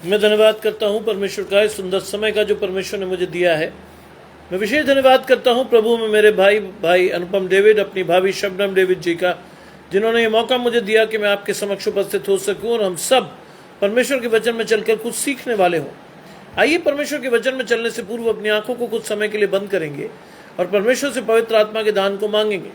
मैं धन्यवाद करता हूँ परमेश्वर का इस सुंदर समय का जो परमेश्वर ने मुझे दिया है। मैं विशेष धन्यवाद करता हूँ प्रभु में मेरे भाई अनुपम डेविड, अपनी भाभी शबनम डेविड जी का, जिन्होंने ये मौका मुझे दिया कि मैं आपके समक्ष उपस्थित हो सकूँ और हम सब परमेश्वर के वचन में चलकर कुछ सीखने वाले हों। आइए परमेश्वर के वचन में चलने से पूर्व अपनी आंखों को कुछ समय के लिए बंद करेंगे और परमेश्वर से पवित्र आत्मा के दान को मांगेंगे।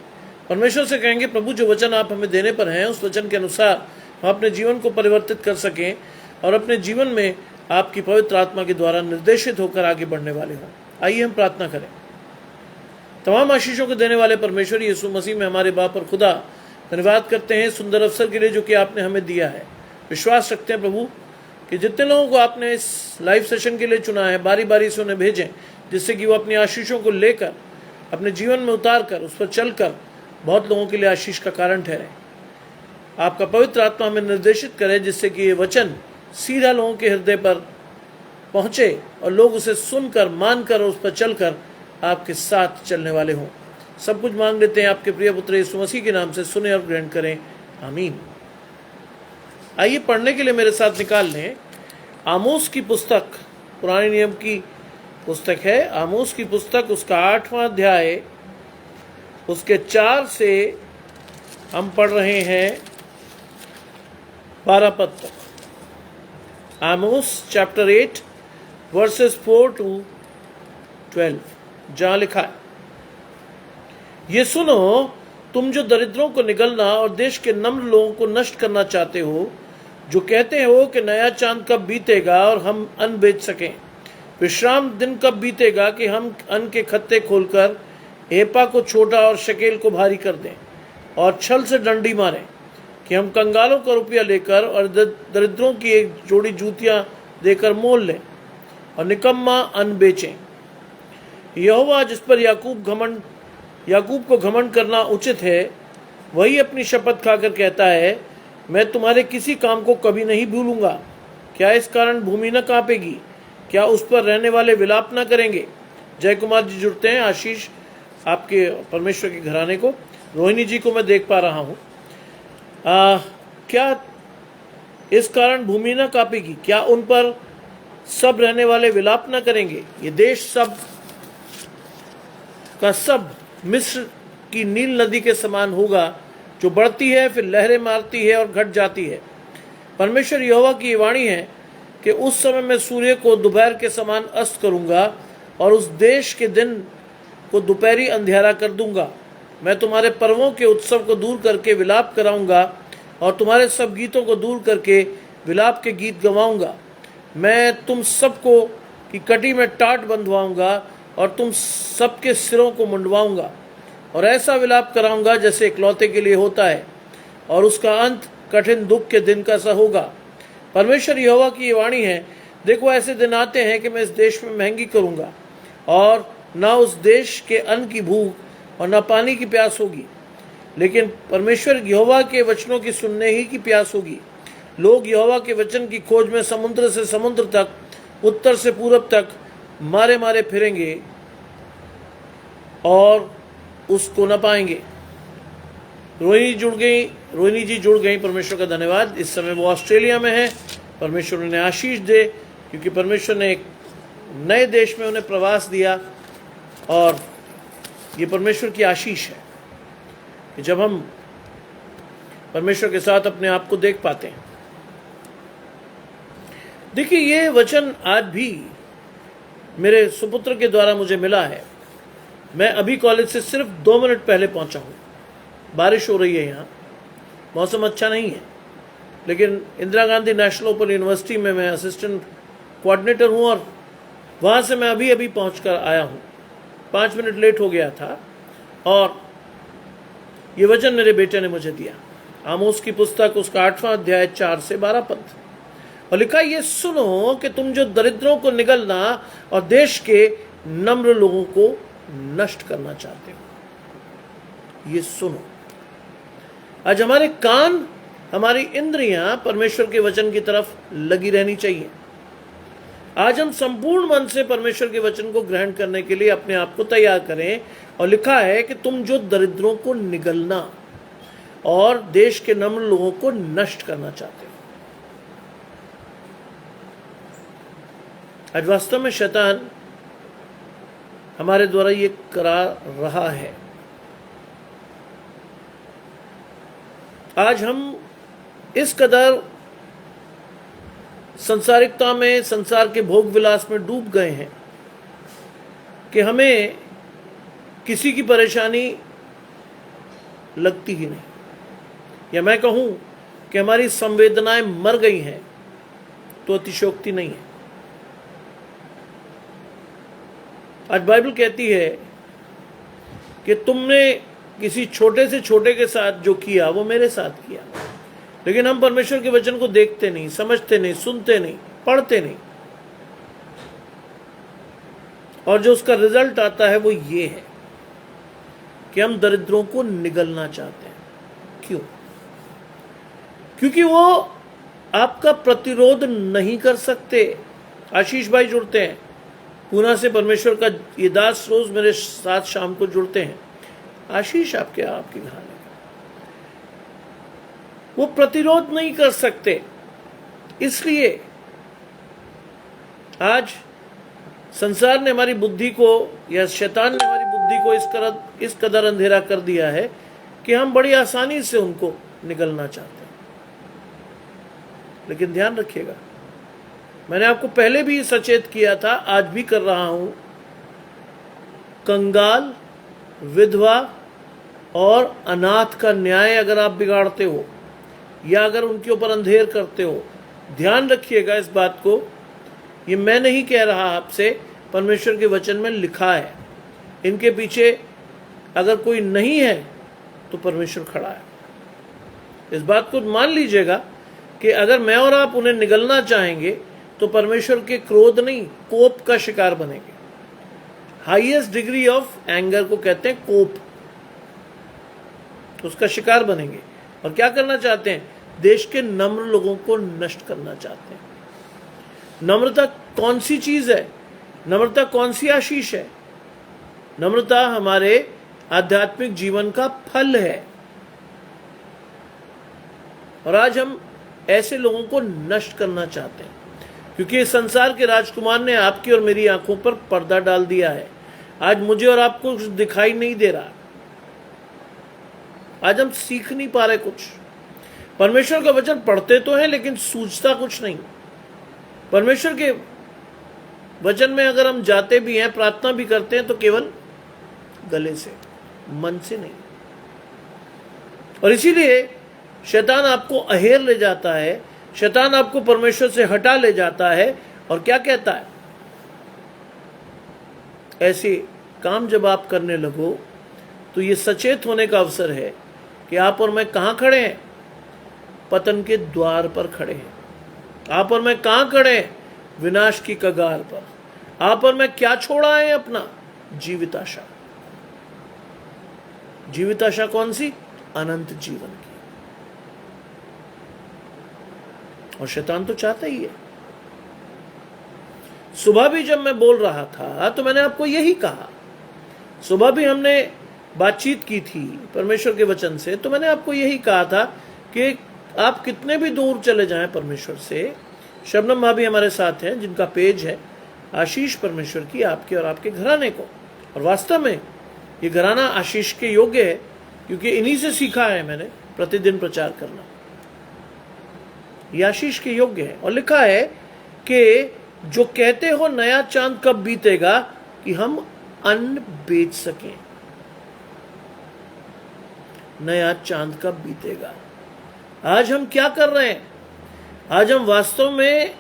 परमेश्वर से कहेंगे, प्रभु जो वचन आप हमें देने पर हैं उस वचन के अनुसार हम अपने जीवन को परिवर्तित कर सकें और अपने जीवन में आपकी पवित्र आत्मा के द्वारा निर्देशित होकर आगे बढ़ने वाले हों। आइए हम प्रार्थना करें। तमाम आशीषों को देने वाले परमेश्वर यीशु मसीह में हमारे बाप और खुदा, धन्यवाद करते हैं सुंदर अवसर के लिए जो कि आपने हमें दिया है। विश्वास रखते हैं प्रभु कि जितने लोगों को आपने इस लाइव सेशन के लिए चुना है, बारी बारी से उन्हें भेजें, जिससे कि वो अपनी आशीषों को लेकर अपने जीवन में उतार कर उस पर चलकर बहुत लोगों के लिए आशीष का कारण ठहरे। आपका पवित्र आत्मा हमें निर्देशित करे, जिससे कि ये वचन सीधा लोगों के हृदय पर पहुंचे और लोग उसे सुनकर, मानकर और उस पर चलकर आपके साथ चलने वाले हों। सब कुछ मांग लेते हैं आपके प्रिय पुत्र यीशु मसीह के नाम से, सुने और ग्रहण करें, आमीन। आइए पढ़ने के लिए मेरे साथ निकाल लें आमोस की पुस्तक। पुराने नियम की पुस्तक है आमोस की पुस्तक, उसका 8वां अध्याय, उसके 4 से हम पढ़ रहे हैं 12 पद तक। आमोस चैप्टर 8 वर्सेस 4 to 12, जहां लिखा है, ये सुनो तुम जो दरिद्रों को निगलना और देश के नम्र लोगों को नष्ट करना चाहते हो, जो कहते हो कि नया चांद कब बीतेगा और हम अन्न बेच सकें, विश्राम दिन कब बीतेगा कि हम अन्न के खत्ते खोलकर एपा को छोटा और शकेल को भारी कर दें और छल से डंडी मारें कि हम कंगालों का रुपया लेकर और दरिद्रों की एक जोड़ी जूतियां देकर मोल लें और निकम्मा अन्न बेचें। यहोवा जिस पर याकूब को घमंड करना उचित है, वही अपनी शपथ खाकर कहता है, मैं तुम्हारे किसी काम को कभी नहीं भूलूंगा। क्या इस कारण भूमि न कांपेगी? क्या उस पर रहने वाले विलाप न करेंगे? जय कुमार जी जुड़ते हैं, आशीष आपके परमेश्वर के घराने को। रोहिणी जी को मैं देख पा रहा हूँ। क्या इस कारण भूमि न कांपेगी? क्या उन पर सब रहने वाले विलाप न करेंगे? ये देश सब का सब मिस्र की नील नदी के समान होगा, जो बढ़ती है फिर लहरें मारती है और घट जाती है। परमेश्वर यहोवा की ये वाणी है कि उस समय मैं सूर्य को दोपहर के समान अस्त करूंगा और उस देश के दिन को दोपहरी अंधेरा कर दूंगा। मैं तुम्हारे पर्वों के उत्सव को दूर करके विलाप कराऊंगा और तुम्हारे सब गीतों को दूर करके विलाप के गीत गवाऊंगा। मैं तुम सबको की कटी में टाट बंधवाऊंगा और तुम सबके सिरों को मुंडवाऊंगा और ऐसा विलाप कराऊंगा जैसे इकलौते के लिए होता है, और उसका अंत कठिन दुख के दिन का सा होगा। परमेश्वर यहोवा की ये वाणी है, देखो ऐसे दिन आते हैं कि मैं इस देश में महंगी करूंगा और न उस देश के अन्न की भूख और न पानी की प्यास होगी, लेकिन परमेश्वर यहोवा के वचनों की सुनने ही की प्यास होगी। लोग यहोवा के वचन की खोज में समुद्र से समुद्र तक, उत्तर से पूरब तक मारे मारे फिरेंगे और उसको न पाएंगे। रोहिणी जी जुड़ गई, परमेश्वर का धन्यवाद। इस समय वो ऑस्ट्रेलिया में है। परमेश्वर उन्हें आशीष दे, क्योंकि परमेश्वर ने एक नए देश में उन्हें प्रवास दिया और ये परमेश्वर की आशीष है कि जब हम परमेश्वर के साथ अपने आप को देख पाते हैं। देखिए, ये वचन आज भी मेरे सुपुत्र के द्वारा मुझे मिला है। मैं अभी कॉलेज से सिर्फ 2 मिनट पहले पहुंचा हूं। बारिश हो रही है, यहाँ मौसम अच्छा नहीं है, लेकिन Indira Gandhi national open university में मैं असिस्टेंट कोऑर्डिनेटर हूं और वहां से मैं अभी अभी पहुंच कर आया हूं। 5 मिनट लेट हो गया था और ये वचन मेरे बेटे ने मुझे दिया। आमोस की पुस्तक, उसका 8वां अध्याय 4 से 12 पद, और लिखा, ये सुनो कि तुम जो दरिद्रों को निगलना और देश के नम्र लोगों को नष्ट करना चाहते हो। ये सुनो। आज हमारे कान, हमारी इंद्रियां परमेश्वर के वचन की तरफ लगी रहनी चाहिए। आज हम संपूर्ण मन से परमेश्वर के वचन को ग्रहण करने के लिए अपने आप को तैयार करें। और लिखा है कि तुम जो दरिद्रों को निगलना और देश के नम्र लोगों को नष्ट करना चाहते हो। आज वास्तव में शैतान हमारे द्वारा ये करा रहा है। आज हम इस कदर संसारिकता में, संसार के भोग विलास में डूब गए हैं कि हमें किसी की परेशानी लगती ही नहीं, या मैं कहूं कि हमारी संवेदनाएं मर गई हैं तो अतिशयोक्ति नहीं है। आज बाइबल कहती है कि तुमने किसी छोटे से छोटे के साथ जो किया वो मेरे साथ किया। लेकिन हम परमेश्वर के वचन को देखते नहीं, समझते नहीं, सुनते नहीं, पढ़ते नहीं, और जो उसका रिजल्ट आता है वो ये है कि हम दरिद्रों को निगलना चाहते हैं। क्यों? क्योंकि वो आपका प्रतिरोध नहीं कर सकते। आशीष भाई जुड़ते हैं पूना से, परमेश्वर का ये दास रोज मेरे साथ शाम को जुड़ते हैं। आशीष आपके घराने का, वो प्रतिरोध नहीं कर सकते। इसलिए आज संसार ने हमारी बुद्धि को, या शैतान ने हमारी बुद्धि को इस कदर अंधेरा कर दिया है कि हम बड़ी आसानी से उनको निगलना चाहते हैं। लेकिन ध्यान रखिएगा, मैंने आपको पहले भी सचेत किया था, आज भी कर रहा हूं, कंगाल, विधवा और अनाथ का न्याय अगर आप बिगाड़ते हो या अगर उनके ऊपर अंधेर करते हो, ध्यान रखिएगा इस बात को। ये मैं नहीं कह रहा आपसे, परमेश्वर के वचन में लिखा है। इनके पीछे अगर कोई नहीं है तो परमेश्वर खड़ा है। इस बात को मान लीजिएगा कि अगर मैं और आप उन्हें निगलना चाहेंगे तो परमेश्वर के क्रोध नहीं, कोप का शिकार बनेंगे। हाईएस्ट डिग्री ऑफ एंगर को कहते हैं कोप, उसका शिकार बनेंगे। और क्या करना चाहते हैं? देश के नम्र लोगों को नष्ट करना चाहते हैं। नम्रता कौन सी चीज है? नम्रता कौन सी आशीष है? नम्रता हमारे आध्यात्मिक जीवन का फल है। और आज हम ऐसे लोगों को नष्ट करना चाहते हैं, क्योंकि इस संसार के राजकुमार ने आपकी और मेरी आंखों पर पर्दा डाल दिया है। आज मुझे और आपको कुछ दिखाई नहीं दे रहा। आज हम सीख नहीं पा रहे कुछ। परमेश्वर का वचन पढ़ते तो हैं लेकिन सूझता कुछ नहीं। परमेश्वर के वचन में अगर हम जाते भी हैं, प्रार्थना भी करते हैं, तो केवल गले से, मन से नहीं। और इसीलिए शैतान आपको अहेर ले जाता है, शैतान आपको परमेश्वर से हटा ले जाता है। और क्या कहता है? ऐसे काम जब आप करने लगो तो ये सचेत होने का अवसर है कि आप और मैं कहां खड़े हैं? पतन के द्वार पर खड़े हैं। आप और मैं कहां खड़े हैं? विनाश की कगार पर। आप और मैं क्या छोड़ा है? अपना जीवित आशा। जीवित आशा कौन सी? अनंत जीवन की। और शैतान तो चाहता ही है। सुबह भी जब मैं बोल रहा था तो मैंने आपको यही कहा। सुबह भी हमने बातचीत की थी परमेश्वर के वचन से, तो मैंने आपको यही कहा था कि आप कितने भी दूर चले जाएं परमेश्वर से। शबनम भाभी हमारे साथ हैं जिनका पेज है आशीष परमेश्वर की, आपके और आपके घराने को। और वास्तव में ये घराना आशीष के योग्य है, क्योंकि इन्हीं से सीखा है मैंने प्रतिदिन प्रचार करना। ये आशीष के योग्य है। और लिखा है कि जो कहते हो नया चांद कब बीतेगा कि हम अन्न बेच सकें। नया चांद कब बीतेगा? आज हम क्या कर रहे हैं? आज हम वास्तव में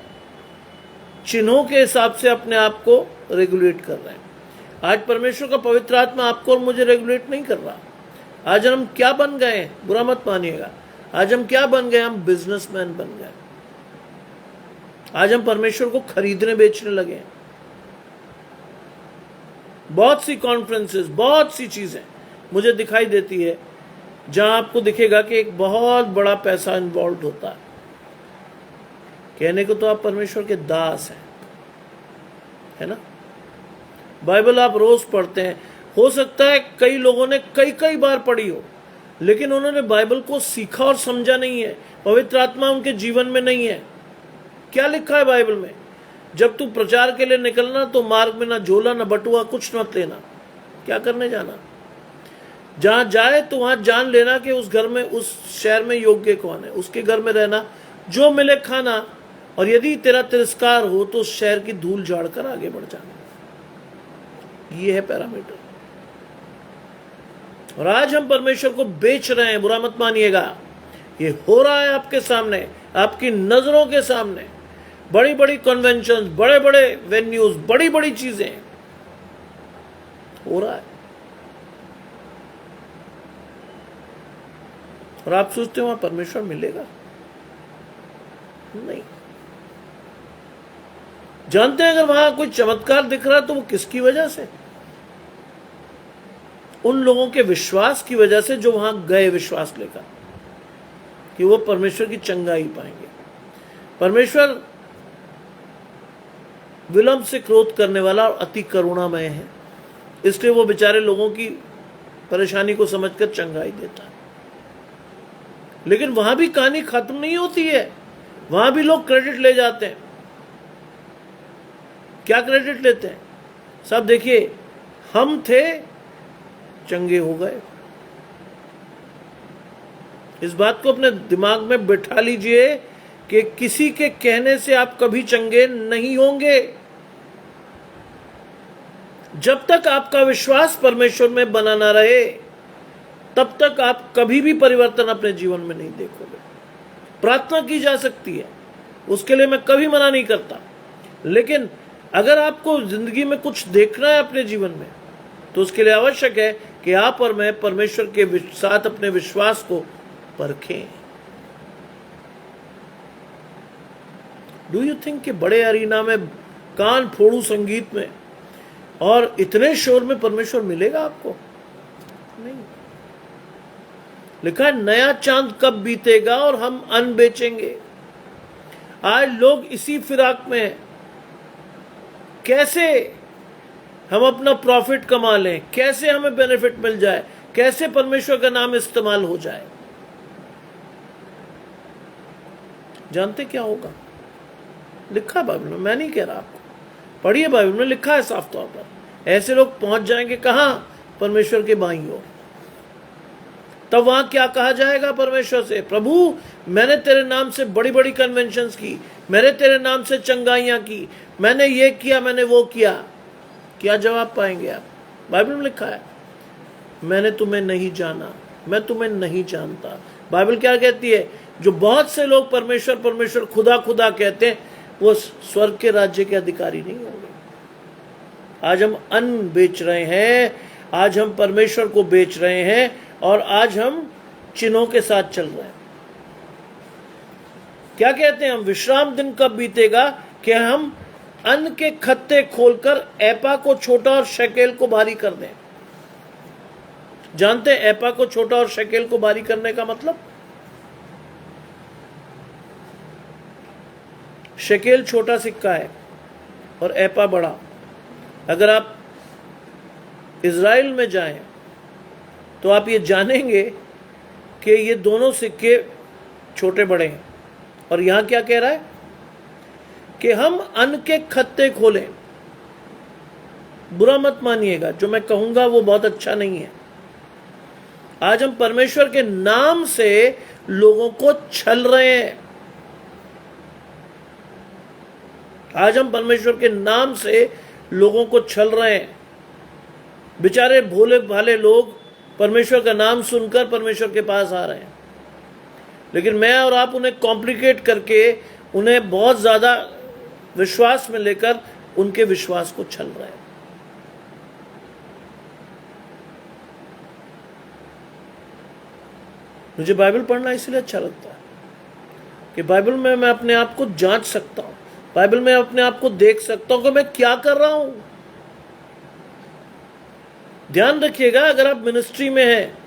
चिन्हों के हिसाब से अपने आप को रेगुलेट कर रहे हैं। आज परमेश्वर का पवित्र आत्मा आपको और मुझे रेगुलेट नहीं कर रहा। आज हम क्या बन गए हैं? बुरा मत मानिएगा। आज हम क्या बन गए? हम बिजनेसमैन बन गए। आज हम परमेश्वर को खरीदने बेचने लगे हैं। बहुत सी कॉन्फ्रेंसेस, बहुत सी चीजें मुझे दिखाई देती है जहां आपको दिखेगा कि एक बहुत बड़ा पैसा इन्वॉल्व होता है। कहने को तो आप परमेश्वर के दास हैं, है ना? बाइबल आप रोज पढ़ते हैं। हो सकता है कई लोगों ने कई कई बार पढ़ी हो, लेकिन उन्होंने बाइबल को सीखा और समझा नहीं है। पवित्र आत्मा उनके जीवन में नहीं है। क्या लिखा है बाइबल में? जब तू प्रचार के लिए निकलना तो मार्ग में ना झोला ना बटुआ कुछ मत लेना। क्या करने जाना? जहां जाए तो वहां जान लेना कि उस घर में, उस शहर में योग्य कौन है, उसके घर में रहना, जो मिले खाना, और यदि तेरा तिरस्कार हो तो उस शहर की धूल झाड़कर आगे बढ़ जाना। ये है पैरामीटर। और आज हम परमेश्वर को बेच रहे हैं, बुरा मत मानिएगा। ये हो रहा है आपके सामने, आपकी नजरों के सामने। बड़ी बड़ी कन्वेंशन, बड़े बड़े वेन्यूज, बड़ी बड़ी चीजें हो रहा है। और आप सोचते हो वहां परमेश्वर मिलेगा? नहीं। जानते हैं अगर वहां कोई चमत्कार दिख रहा है तो वो किसकी वजह से? उन लोगों के विश्वास की वजह से जो वहां गए विश्वास लेकर कि वो परमेश्वर की चंगाई पाएंगे। परमेश्वर विलंब से क्रोध करने वाला और अति करुणामय है, इसलिए वो बेचारे लोगों की परेशानी को समझकर चंगाई देता है। लेकिन वहां भी कहानी खत्म नहीं होती है, वहां भी लोग क्रेडिट ले जाते हैं। क्या क्रेडिट लेते हैं? सब देखिए, हम थे, चंगे हो गए। इस बात को अपने दिमाग में बिठा लीजिए कि किसी के कहने से आप कभी चंगे नहीं होंगे। जब तक आपका विश्वास परमेश्वर में बना ना रहे, तब तक आप कभी भी परिवर्तन अपने जीवन में नहीं देखोगे। प्रार्थना की जा सकती है, उसके लिए मैं कभी मना नहीं करता, लेकिन अगर आपको जिंदगी में कुछ देखना है अपने जीवन में, तो उसके लिए आवश्यक है कि आप और मैं परमेश्वर के साथ अपने विश्वास को परखें। डू यू थिंक कि बड़े अरीना में, कान फोड़ू संगीत में और इतने शोर में परमेश्वर मिलेगा आपको? नहीं। लिखा है नया चांद कब बीतेगा और हम अन्न बेचेंगे। आज लोग इसी फिराक में हैं, कैसे हम अपना प्रॉफिट कमा लें, कैसे हमें बेनिफिट मिल जाए, कैसे परमेश्वर का नाम इस्तेमाल हो जाए। जानते क्या होगा? लिखा है बाइबल में, मैं नहीं कह रहा आपको, पढ़िए बाइबल में लिखा है साफ तौर पर। ऐसे लोग पहुंच जाएंगे कहां? परमेश्वर के बाईं ओर। तब वहां क्या कहा जाएगा परमेश्वर से? प्रभु, मैंने तेरे नाम से बड़ी बड़ी कन्वेंशंस की, मैंने तेरे नाम से चंगाइयां की, मैंने ये किया, मैंने वो किया। क्या जवाब पाएंगे आप? बाइबल में लिखा है, मैंने तुम्हें नहीं जाना, मैं तुम्हें नहीं जानता। बाइबल क्या कहती है? जो बहुत से लोग परमेश्वर परमेश्वर, खुदा खुदा कहते हैं, वो स्वर्ग के राज्य के अधिकारी नहीं होंगे। आज हम अन्न बेच रहे हैं, आज हम परमेश्वर को बेच रहे हैं, और आज हम चिन्हों के साथ चल रहे हैं। क्या कहते हैं हम? विश्राम दिन कब बीतेगा कि हम अन्न के खत्ते खोलकर एपा को छोटा और शकेल को भारी कर दें। जानते हैं एपा को छोटा और शकेल को भारी करने का मतलब? शकेल छोटा सिक्का है और एपा बड़ा। अगर आप इज़राइल में जाएं तो आप ये जानेंगे कि ये दोनों सिक्के छोटे बड़े हैं। और यहां क्या कह रहा है कि हम अन्न के खत्ते खोलें। बुरा मत मानिएगा, जो मैं कहूंगा वो बहुत अच्छा नहीं है। आज हम परमेश्वर के नाम से लोगों को छल रहे हैं। आज हम परमेश्वर के नाम से लोगों को छल रहे हैं। बेचारे भोले भाले लोग परमेश्वर का नाम सुनकर परमेश्वर के पास आ रहे हैं, लेकिन मैं और आप उन्हें कॉम्प्लिकेट करके, उन्हें बहुत ज्यादा विश्वास में लेकर उनके विश्वास को छल रहे हैं। मुझे बाइबल पढ़ना इसलिए अच्छा लगता है कि बाइबल में मैं अपने आप को जांच सकता हूं, बाइबल में अपने आप को देख सकता हूं कि मैं क्या कर रहा हूं। ध्यान रखिएगा, अगर आप मिनिस्ट्री में हैं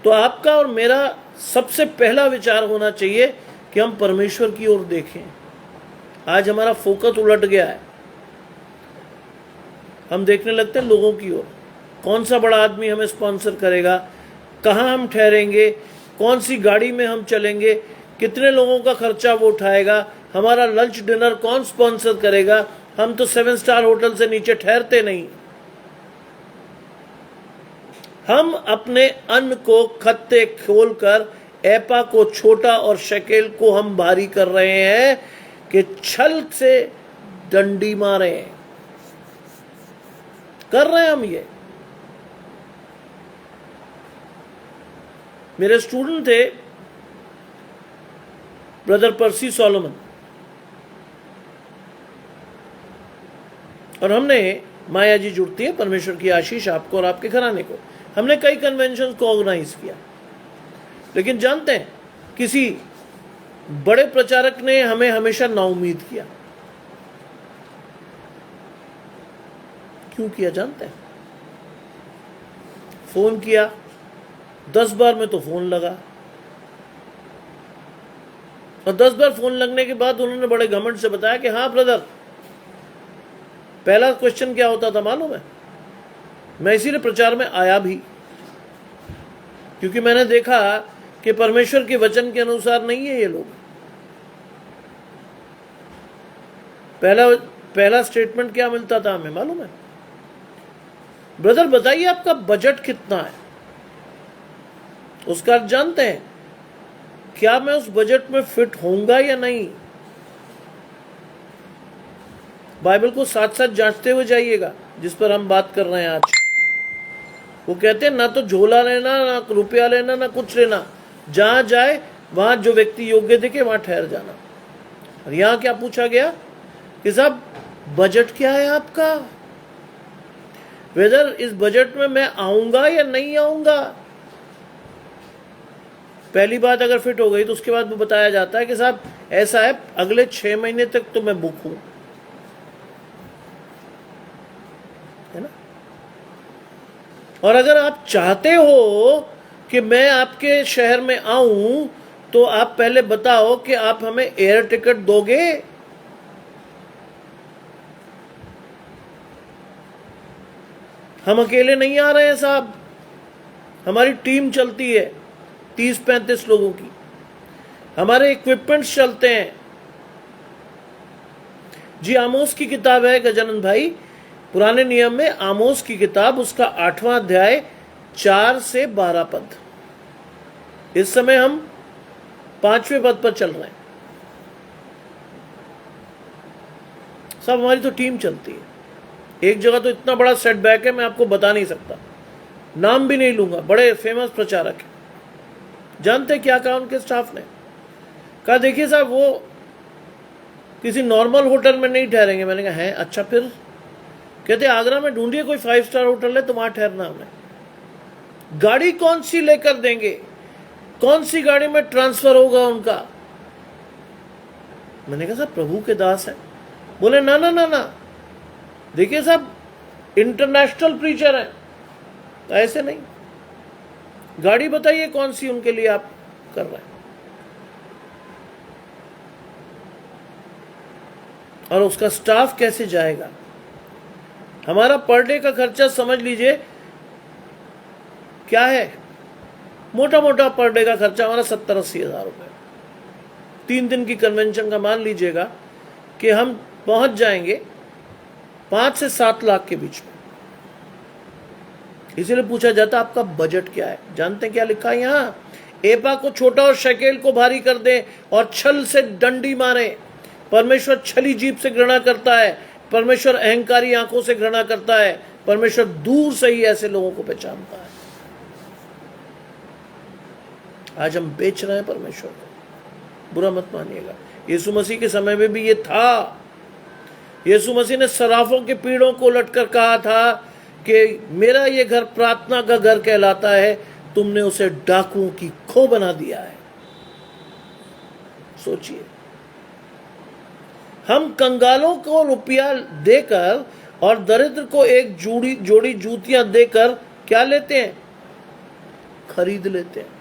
तो आपका और मेरा सबसे पहला विचार होना चाहिए कि हम परमेश्वर की ओर देखें। आज हमारा फोकस उलट गया है, हम देखने लगते हैं लोगों की ओर। कौन सा बड़ा आदमी हमें स्पॉन्सर करेगा, कहां हम ठहरेंगे, कौन सी गाड़ी में हम चलेंगे, कितने लोगों का खर्चा वो उठाएगा, हमारा लंच डिनर कौन स्पॉन्सर करेगा? हम तो 7 स्टार होटल से नीचे ठहरते नहीं। हम अपने अन्न को खत्ते खोलकर एपा को छोटा और शकेल को हम भारी कर रहे हैं कि छल से डंडी मारे। कर रहे हैं हम ये। मेरे स्टूडेंट थे ब्रदर पर्सी सोलोमन, और हमने, माया जी जुड़ती है, परमेश्वर की आशीष आपको और आपके घराने को, हमने कई कन्वेंशन को ऑर्गेनाइज किया। लेकिन जानते हैं, किसी बड़े प्रचारक ने हमें हमेशा नाउम्मीद किया। क्यों किया जानते हैं? फोन किया 10 बार में तो फोन लगा, और 10 बार फोन लगने के बाद उन्होंने बड़े घमंड से बताया कि हाँ ब्रदर, पहला क्वेश्चन क्या होता था मालूम है? मैं इसीलिए प्रचार में आया भी, क्योंकि मैंने देखा कि परमेश्वर के वचन के अनुसार नहीं है ये लोग। पहला स्टेटमेंट क्या मिलता था हमें मालूम है? ब्रदर बताइए आपका बजट कितना है? उसका अर्थ जानते हैं? क्या मैं उस बजट में फिट होऊंगा या नहीं? बाइबल को साथ साथ जांचते हुए जाइएगा, जिस पर हम बात कर रहे हैं आज। वो कहते हैं ना तो झोला लेना, ना रुपया लेना, ना कुछ लेना, जहां जाए वहां जो व्यक्ति योग्य दिखे वहां ठहर जाना। और यहां क्या पूछा गया कि साहब बजट क्या है आपका? वेदर इस बजट में मैं आऊंगा या नहीं आऊंगा? पहली बात अगर फिट हो गई तो उसके बाद वो बताया जाता है कि साहब ऐसा है, अगले 6 महीने तक तो मैं बुक हूं, है ना? और अगर आप चाहते हो कि मैं आपके शहर में आऊं तो आप पहले बताओ कि आप हमें एयर टिकट दोगे। हम अकेले नहीं आ रहे हैं साहब, हमारी टीम चलती है 30-35 लोगों की, हमारे इक्विपमेंट्स चलते हैं। जी आमोस की किताब है गजानंद भाई, पुराने नियम में आमोस की किताब, उसका 8वां अध्याय 4 से 12 पद। इस समय हम 5वें पद पर चल रहे हैं। सब हमारी तो टीम चलती है। एक जगह तो इतना बड़ा सेटबैक है मैं आपको बता नहीं सकता, नाम भी नहीं लूंगा, बड़े फेमस प्रचारक है। जानते क्या कहा उनके स्टाफ ने? कहा देखिए साहब वो किसी नॉर्मल होटल में नहीं ठहरेंगे। मैंने कहा है अच्छा फिर? कहते आगरा में ढूंढिए कोई 5 स्टार होटल है तो वहां ठहरना हमें। गाड़ी कौन सी लेकर देंगे? कौन सी गाड़ी में ट्रांसफर होगा उनका? मैंने कहा साहब प्रभु के दास है। बोले ना ना ना ना, देखिए साहब इंटरनेशनल प्रीचर है, तो ऐसे नहीं। गाड़ी बताइए कौन सी उनके लिए आप कर रहे हैं। और उसका स्टाफ कैसे जाएगा? हमारा पर डे का खर्चा समझ लीजिए क्या है, मोटा मोटा पर डे का खर्चा हमारा 70-80 हज़ार रुपये। 3 दिन की कन्वेंशन का मान लीजिएगा कि हम पहुंच जाएंगे 5 से 7 लाख के बीच में। इसीलिए पूछा जाता आपका बजट क्या है? जानते हैं क्या लिखा है यहां? एपा को छोटा और शकेल को भारी कर दे और छल से डंडी मारे। परमेश्वर छली जीभ से घृणा करता है, परमेश्वर अहंकारी आंखों से घृणा करता है, परमेश्वर दूर से ही ऐसे लोगों को पहचानता है। आज हम बेच रहे हैं परमेश्वर को, बुरा मत मानिएगा। यीशु मसीह के समय में भी ये था। यीशु मसीह ने सराफों के पीड़ों को लटकर कहा था कि मेरा ये घर प्रार्थना का घर कहलाता है, तुमने उसे डाकुओं की खो बना दिया है। सोचिए, हम कंगालों को रुपया देकर और दरिद्र को एक जोड़ी जूतियां देकर क्या लेते हैं? खरीद लेते हैं।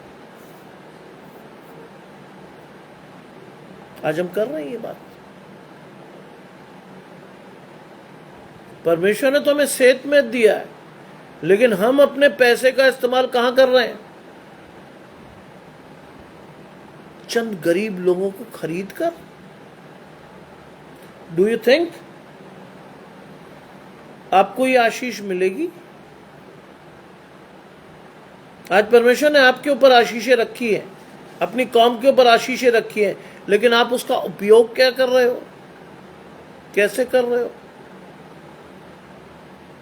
आज हम कर रहे हैं ये बात। परमेश्वर ने तो हमें सेहत में दिया है, लेकिन हम अपने पैसे का इस्तेमाल कहां कर रहे हैं? चंद गरीब लोगों को खरीद कर डू यू थिंक आपको ये आशीष मिलेगी? आज परमेश्वर ने आपके ऊपर आशीषें रखी है, अपनी कौम के ऊपर आशीषें रखी है, लेकिन आप उसका उपयोग क्या कर रहे हो, कैसे कर रहे हो?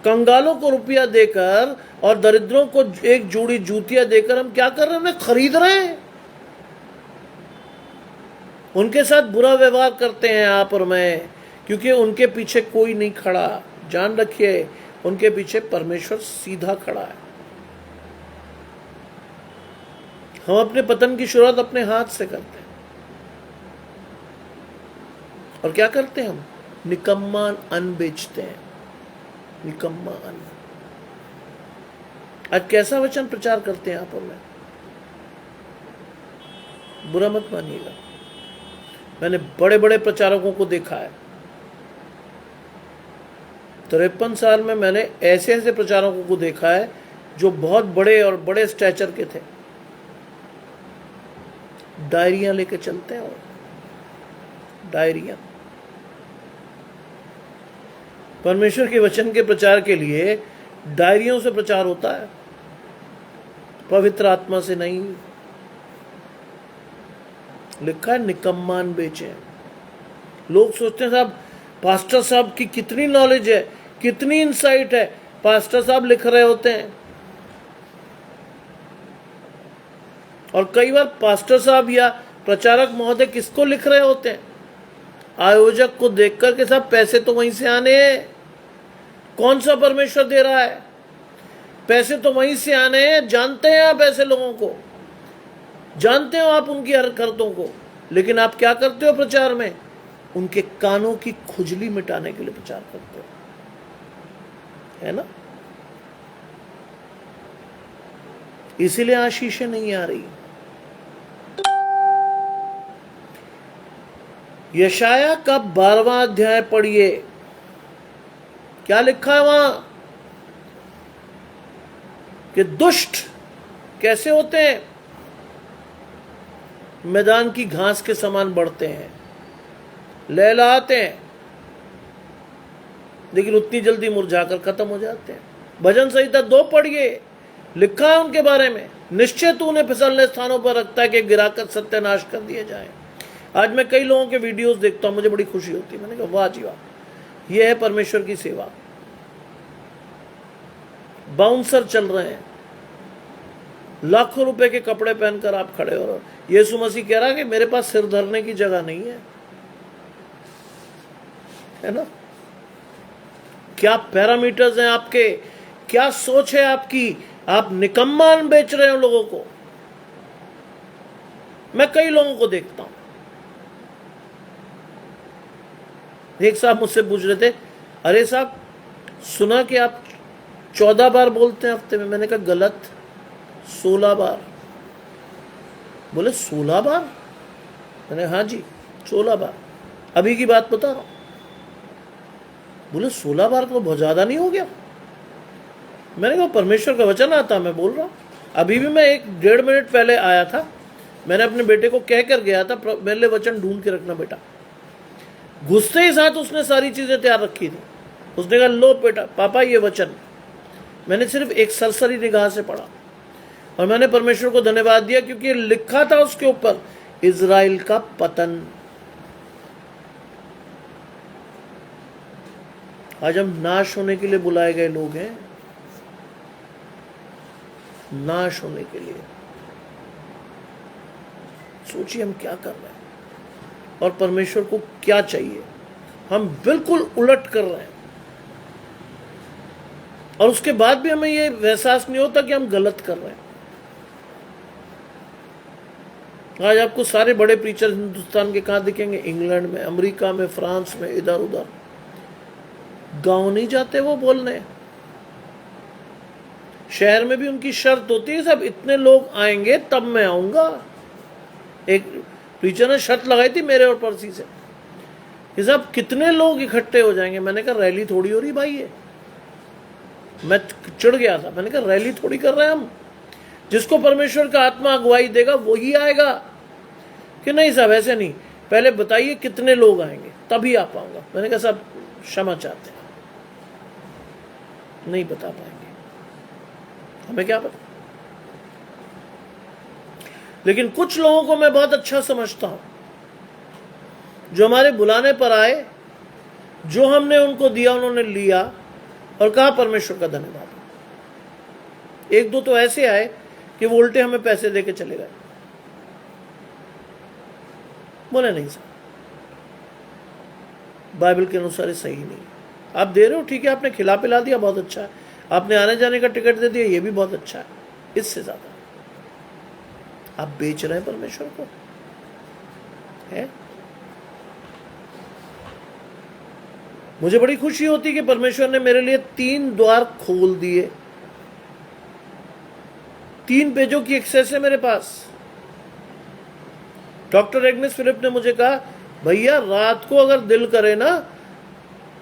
कंगालों को रुपया देकर और दरिद्रों को एक जोड़ी जूतियां देकर हम क्या कर रहे हैं? उन्हें खरीद रहे हैं, उनके साथ बुरा व्यवहार करते हैं आप और मैं, क्योंकि उनके पीछे कोई नहीं खड़ा। जान रखिए, उनके पीछे परमेश्वर सीधा खड़ा है। हम अपने पतन की शुरुआत अपने हाथ से करते हैं। और क्या करते हैं हम? निकम्मा अन्न बेचते हैं, निकम्मा अन्न। आज कैसा वचन प्रचार करते हैं आप और मैं? बुरा मत मानिएगा, मैंने बड़े बड़े प्रचारकों को देखा है। 53 साल में मैंने ऐसे ऐसे प्रचारकों को देखा है जो बहुत बड़े और बड़े स्टैचर के थे। डायरियां लेके चलते हैं, और डायरियां। परमेश्वर के वचन के प्रचार के लिए डायरियों से प्रचार होता है, पवित्र आत्मा से नहीं। लिखा है निकम्मान बेचे। लोग सोचते हैं साहब पास्टर साहब की कितनी नॉलेज है, कितनी इंसाइट है, पास्टर साहब लिख रहे होते हैं। और कई बार पास्टर साहब या प्रचारक महोदय किसको लिख रहे होते हैं? आयोजक को देखकर के साहब पैसे तो वहीं से आने हैं। कौन सा परमेश्वर दे रहा है? पैसे तो वहीं से आने हैं। जानते हैं आप ऐसे लोगों को, जानते हो आप उनकी हरकतों को, लेकिन आप क्या करते हो प्रचार में? उनके कानों की खुजली मिटाने के लिए प्रचार करते हो, है ना? इसीलिए आशीषें नहीं आ रही। यशाया का 12वां अध्याय पढ़िए, क्या लिखा है वहां? कि दुष्ट कैसे होते हैं? मैदान की घास के समान बढ़ते हैं, लहलहाते हैं, लेकिन उतनी जल्दी मुरझाकर खत्म हो जाते हैं। भजन संहिता 2 पढ़िए, लिखा है उनके बारे में, निश्चय तू उन्हें फिसलने स्थानों पर रखता है कि गिराकर सत्यानाश कर दिए जाए। आज मैं कई लोगों के वीडियोस देखता हूं, मुझे बड़ी खुशी होती है। मैंने कहा वाह जी वाह, यह है परमेश्वर की सेवा। बाउंसर चल रहे हैं, लाखों रुपए के कपड़े पहनकर आप खड़े हो रहे हो। यीशु मसीह कह रहा है कि मेरे पास सिर धरने की जगह नहीं है ना? क्या पैरामीटर्स हैं आपके, क्या सोच है आपकी? आप निकम्मान बेच रहे हो लोगों को। मैं कई लोगों को देखता हूं। एक साहब मुझसे पूछ रहे थे, अरे साहब सुना कि आप 14 बार बोलते हैं हफ्ते में। मैंने कहा गलत, 16 बार। बोले 16 बार? मैंने हाँ जी 16 बार, अभी की बात बता रहा हूं। बोले 16 बार तो बहुत ज्यादा नहीं हो गया? मैंने कहा परमेश्वर का वचन आता, मैं बोल रहा हूं। अभी भी मैं 1-1.5 मिनट पहले आया था, मैंने अपने बेटे को कह कर गया था मेरे लिए वचन ढूंढ के रखना बेटा। घुसते ही साथ उसने सारी चीजें तैयार रखी थी। उसने कहा लो बेटा पापा ये वचन। मैंने सिर्फ एक सरसरी निगाह से पढ़ा और मैंने परमेश्वर को धन्यवाद दिया, क्योंकि लिखा था उसके ऊपर इजराइल का पतन। आज हम नाश होने के लिए बुलाए गए लोग हैं, नाश होने के लिए। सोचिए हम क्या कर रहे हैं और परमेश्वर को क्या चाहिए। हम बिल्कुल उलट कर रहे हैं और उसके बाद भी हमें यह एहसास नहीं होता कि हम गलत कर रहे हैं। आज आपको सारे बड़े प्रीचर हिंदुस्तान के कहां दिखेंगे? इंग्लैंड में, अमेरिका में, फ्रांस में, इधर उधर। गांव नहीं जाते वो बोलने। शहर में भी उनकी शर्त होती है, सब इतने लोग आएंगे तब मैं आऊंगा। एक प्रीचर ने शर्त लगाई थी मेरे और पर्सी से कि साहब कितने लोग इकट्ठे हो जाएंगे। मैंने कहा रैली थोड़ी हो रही भाई है। मैं चिढ़ गया था, मैंने कहा रैली थोड़ी कर रहे हैं हम। जिसको परमेश्वर का आत्मा अगुवाई देगा वही आएगा। कि नहीं साहब ऐसे नहीं, पहले बताइए कितने लोग आएंगे। तभी आ पाऊंगा। मैंने कहा साहब क्षमा चाहते हैं, नहीं बता पाएंगे, हमें क्या पता। लेकिन कुछ लोगों को मैं बहुत अच्छा समझता हूं, जो हमारे बुलाने पर आए, जो हमने उनको दिया उन्होंने लिया और कहा परमेश्वर का धन्यवाद। एक दो तो ऐसे आए कि वो उल्टे हमें पैसे देके चले गए, बोले नहीं सर बाइबल के अनुसार ये सही नहीं। आप दे रहे हो ठीक है, आपने खिला पिला दिया बहुत अच्छा है, आपने आने जाने का टिकट दे दिया ये भी बहुत अच्छा है, इससे ज्यादा आप बेच रहे हैं परमेश्वर को है। मुझे बड़ी खुशी होती कि परमेश्वर ने मेरे लिए 3 द्वार खोल दिए। 3 पेजों की एक्सेस है मेरे पास। डॉक्टर एग्नेस फिलिप ने मुझे कहा भैया रात को अगर दिल करे ना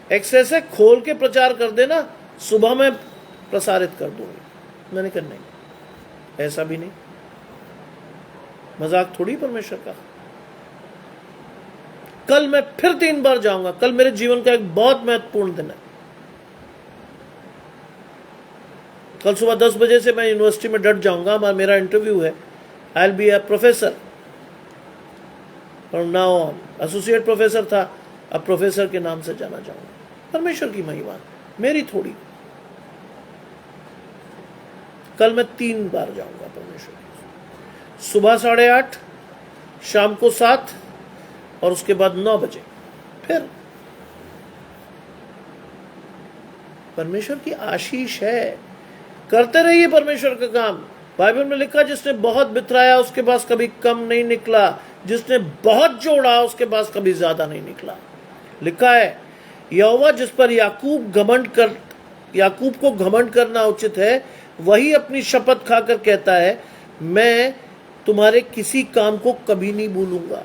एक्सेस है खोल के प्रचार कर देना, सुबह में प्रसारित कर दूंगी। मैंने कहा नहीं, ऐसा भी नहीं, मजाक थोड़ी परमेश्वर का। कल मैं फिर 3 बार जाऊंगा। कल मेरे जीवन का एक बहुत महत्वपूर्ण दिन है। कल सुबह 10 बजे से मैं यूनिवर्सिटी में डट जाऊंगा, मेरा इंटरव्यू है। I will be a professor from now on. Associate professor था, अब प्रोफेसर के नाम से जाना चाहूंगा। परमेश्वर की महिमा, मेरी थोड़ी। कल मैं 3 बार जाऊंगा परमेश्वर की, सुबह 8:30, शाम को 7 और उसके बाद 9 बजे फिर। परमेश्वर की आशीष है, करते रहिए परमेश्वर का काम। बाइबल में लिखा जिसने बहुत बितराया उसके पास कभी कम नहीं निकला, जिसने बहुत जोड़ा उसके पास कभी ज्यादा नहीं निकला। लिखा है यहोवा जिस पर याकूब को घमंड करना उचित है, वही अपनी शपथ खाकर कहता है मैं तुम्हारे किसी काम को कभी नहीं भूलूंगा,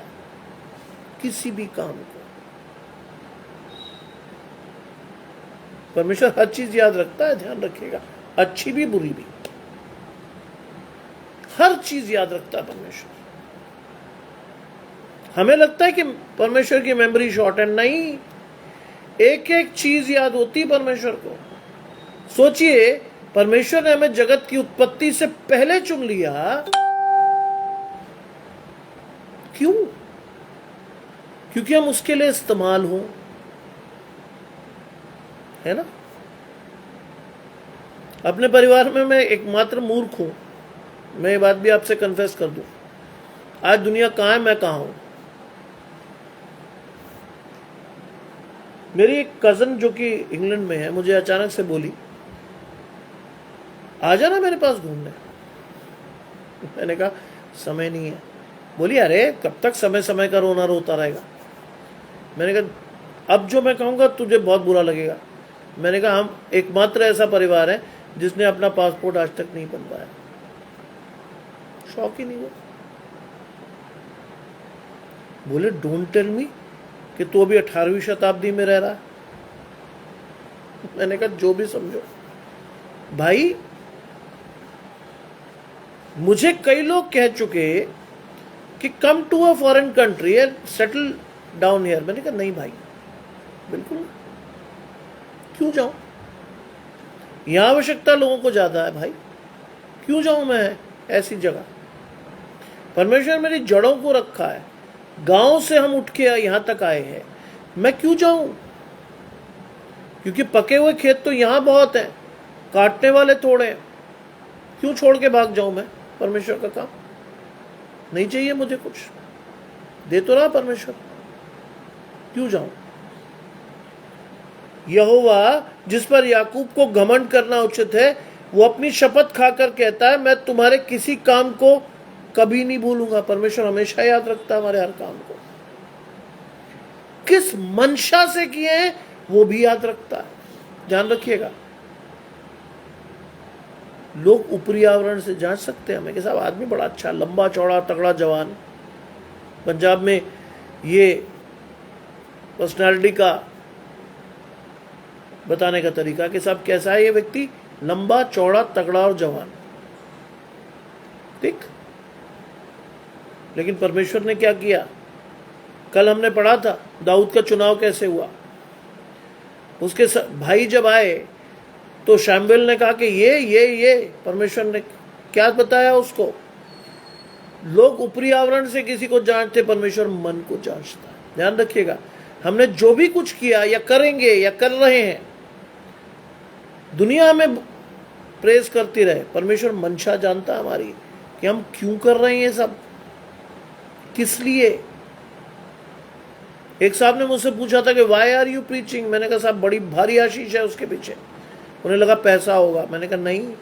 किसी भी काम को। परमेश्वर हर चीज याद रखता है, ध्यान रखिएगा, अच्छी भी बुरी भी, हर चीज याद रखता है परमेश्वर। हमें लगता है कि परमेश्वर की मेमोरी शॉर्ट है, नहीं, एक एक चीज याद होती परमेश्वर को। सोचिए परमेश्वर ने हमें जगत की उत्पत्ति से पहले चुन लिया, क्यों? क्योंकि हम उसके लिए इस्तेमाल हों, है ना। अपने परिवार में मैं एकमात्र मूर्ख हूं, मैं ये बात भी आपसे कन्फेस कर दूं। आज दुनिया कहां है, मैं कहां हूं। मेरी एक कजन जो कि इंग्लैंड में है, मुझे अचानक से बोली आ जाना मेरे पास घूमने। मैंने कहा समय नहीं है। बोली अरे कब तक समय समय का रोना रोता रहेगा। मैंने कहा अब जो मैं कहूंगा तुझे बहुत बुरा लगेगा। मैंने कहा हम एकमात्र ऐसा परिवार है जिसने अपना पासपोर्ट आज तक नहीं बनवाया, शौक ही नहीं हुआ। बोले डोंट टेल मी कि तू अभी 18वीं शताब्दी में रह रहा है। मैंने कहा जो भी समझो भाई। मुझे कई लोग कह चुके कि come to a foreign country and settle down here. मैंने कहा नहीं भाई, बिल्कुल नहीं। क्यों जाऊं, यहां आवश्यकता लोगों को ज्यादा है भाई, क्यों जाऊं मैं ऐसी जगह। परमेश्वर मेरी जड़ों को रखा है, गांव से हम उठ के यहां तक आए हैं, मैं क्यों जाऊं। क्योंकि पके हुए खेत तो यहां बहुत हैं, काटने वाले थोड़े हैं। क्यों छोड़ के भाग जाऊं मैं परमेश्वर का काम। नहीं चाहिए मुझे कुछ, दे तो रहा परमेश्वर, क्यों जाऊं। यहोवा जिस पर याकूब को घमंड करना उचित है, वो अपनी शपथ खाकर कहता है मैं तुम्हारे किसी काम को कभी नहीं भूलूंगा। परमेश्वर हमेशा याद रखता है हमारे हर काम को, किस मंशा से किए हैं वो भी याद रखता है। ध्यान रखिएगा, लोग ऊपरी आवरण से जांच सकते हैं हमें कि साहब आदमी बड़ा अच्छा, लंबा चौड़ा तगड़ा जवान। पंजाब में ये पर्सनालिटी का बताने का तरीका कि साहब कैसा है ये व्यक्ति, लंबा चौड़ा तगड़ा और जवान, ठीक। लेकिन परमेश्वर ने क्या किया, कल हमने पढ़ा था दाऊद का चुनाव कैसे हुआ। उसके भाई जब आए तो शमूएल ने कहा कि ये परमेश्वर ने क्या बताया उसको। लोग ऊपरी आवरण से किसी को जांचते, परमेश्वर मन को जांचता है। ध्यान रखिएगा, हमने जो भी कुछ किया या करेंगे या कर रहे हैं, दुनिया हमें प्रेज करती रहे, परमेश्वर मंशा जानता हमारी कि हम क्यों कर रहे हैं ये सब, किस लिए। एक साहब ने मुझसे पूछा था कि वाई आर यू प्रीचिंग। मैंने कहा साहब बड़ी भारी आशीष है उसके पीछे। उन्हें लगा पैसा होगा। मैंने कहा नहीं,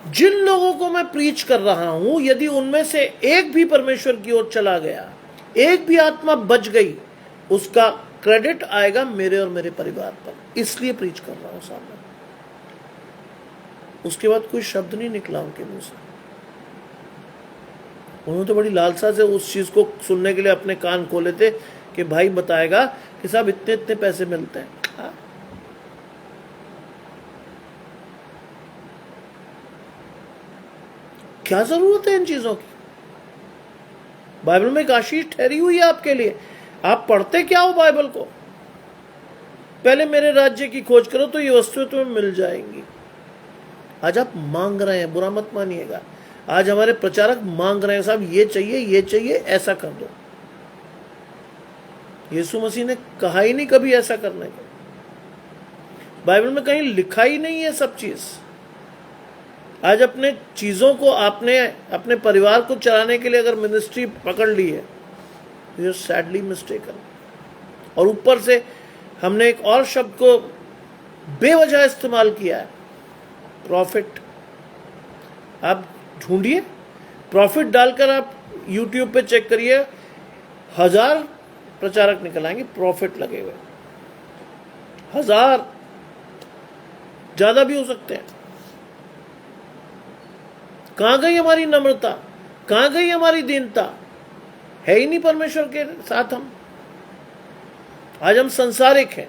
जिन लोगों को मैं प्रीच कर रहा हूं, यदि उनमें से एक भी परमेश्वर की ओर चला गया, एक भी आत्मा बच गई, उसका क्रेडिट आएगा मेरे और मेरे परिवार पर। इसलिए प्रीच कर रहा हूं सामने। उसके बाद कोई शब्द नहीं निकला उनके मुंह से। उन्होंने तो बड़ी लालसा से उस चीज को सुनने के लिए अपने कान खोले थे कि भाई बताएगा कि साहब इतने इतने पैसे मिलते हैं। क्या जरूरत है इन चीजों की? बाइबल में एक आशीष ठहरी हुई है आपके लिए। आप पढ़ते क्या हो बाइबल को? पहले मेरे राज्य की खोज करो तो ये वस्तुएं तुम्हें मिल जाएंगी। आज आप मांग रहे हैं, बुरा मत मानिएगा। आज हमारे प्रचारक मांग रहे हैं, साहब ये चाहिए, ऐसा कर दो। यीशु मसीह ने कहा ही नहीं कभी ऐसा करने को। बाइबल में कहीं लिखा ही नहीं है सब चीज। आज अपने चीजों को आपने अपने परिवार को चलाने के लिए अगर मिनिस्ट्री पकड़ ली है, यू आर सैडली मिस्टेकन। और ऊपर से हमने एक और शब्द को बेवजह इस्तेमाल किया है, प्रॉफिट। आप ढूंढिए, प्रॉफिट डालकर आप यूट्यूब पे चेक करिए, 1000 प्रचारक निकल आएंगे प्रॉफिट लगे हुए। 1000, ज्यादा भी हो सकते हैं। कहां गई हमारी नम्रता? कहां गई हमारी दीनता? है ही नहीं परमेश्वर के साथ हम। आज हम संसारिक हैं,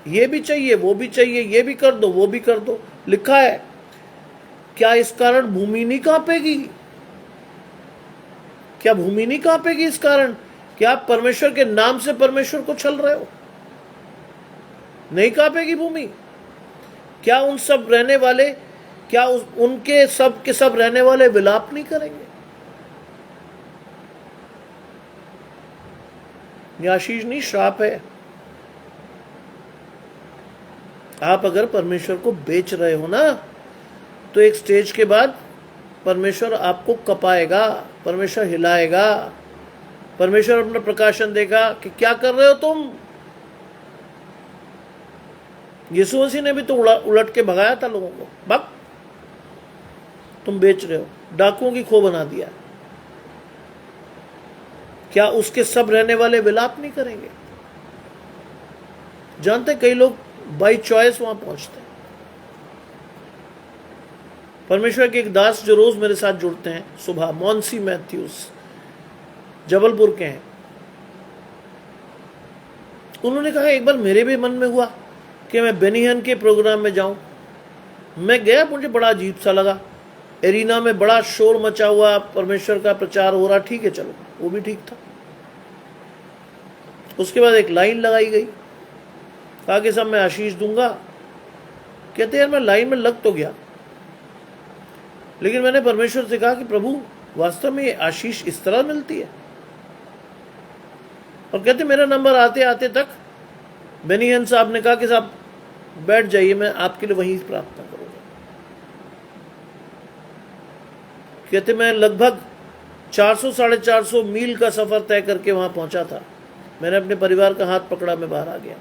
ये भी चाहिए, वो भी चाहिए, ये भी कर दो, वो भी कर दो। लिखा है, क्या इस कारण भूमि नहीं कांपेगी? क्या भूमि नहीं कांपेगी इस कारण कि आप परमेश्वर के नाम से परमेश्वर को छल रहे हो? नहीं कांपेगी भूमि? क्या उन सब रहने वाले, क्या उनके सब के सब रहने वाले विलाप नहीं करेंगे? यह आशीष नहीं, श्राप है। आप अगर परमेश्वर को बेच रहे हो ना, तो एक स्टेज के बाद परमेश्वर आपको कपाएगा, परमेश्वर हिलाएगा, परमेश्वर अपना प्रकाशन देगा कि क्या कर रहे हो तुम। यीशु मसीह ने भी तो उलट के भगाया था लोगों को, भाग, तुम बेच रहे हो, डाकुओं की खो बना दिया। क्या उसके सब रहने वाले विलाप नहीं करेंगे? जानते कई लोग बाई चॉइस वहां पहुंचते हैं। परमेश्वर के एक दास जो रोज मेरे साथ जुड़ते हैं सुबह, मॉन्सी मैथ्यूज, जबलपुर के हैं, उन्होंने कहा एक बार मेरे भी मन में हुआ कि मैं बेनिहन के प्रोग्राम में जाऊं। मैं गया, मुझे बड़ा अजीब सा लगा। एरिना में बड़ा शोर मचा हुआ, परमेश्वर का प्रचार हो रहा, ठीक है चलो, वो भी ठीक था। उसके बाद एक लाइन लगाई गई, कहा कि साहब मैं आशीष दूंगा। कहते यार मैं लाइन में लग तो गया, लेकिन मैंने परमेश्वर से कहा कि प्रभु वास्तव में ये आशीष इस तरह मिलती है? और कहते मेरा नंबर आते आते तक बेनिहन साहब ने कहा कि साहब बैठ जाइए, मैं आपके लिए वहीं प्रार्थना करूंगा। कहते मैं लगभग 400-450 मील का सफर तय करके वहां पहुंचा था। मैंने अपने परिवार का हाथ पकड़ा, मैं बाहर आ गया,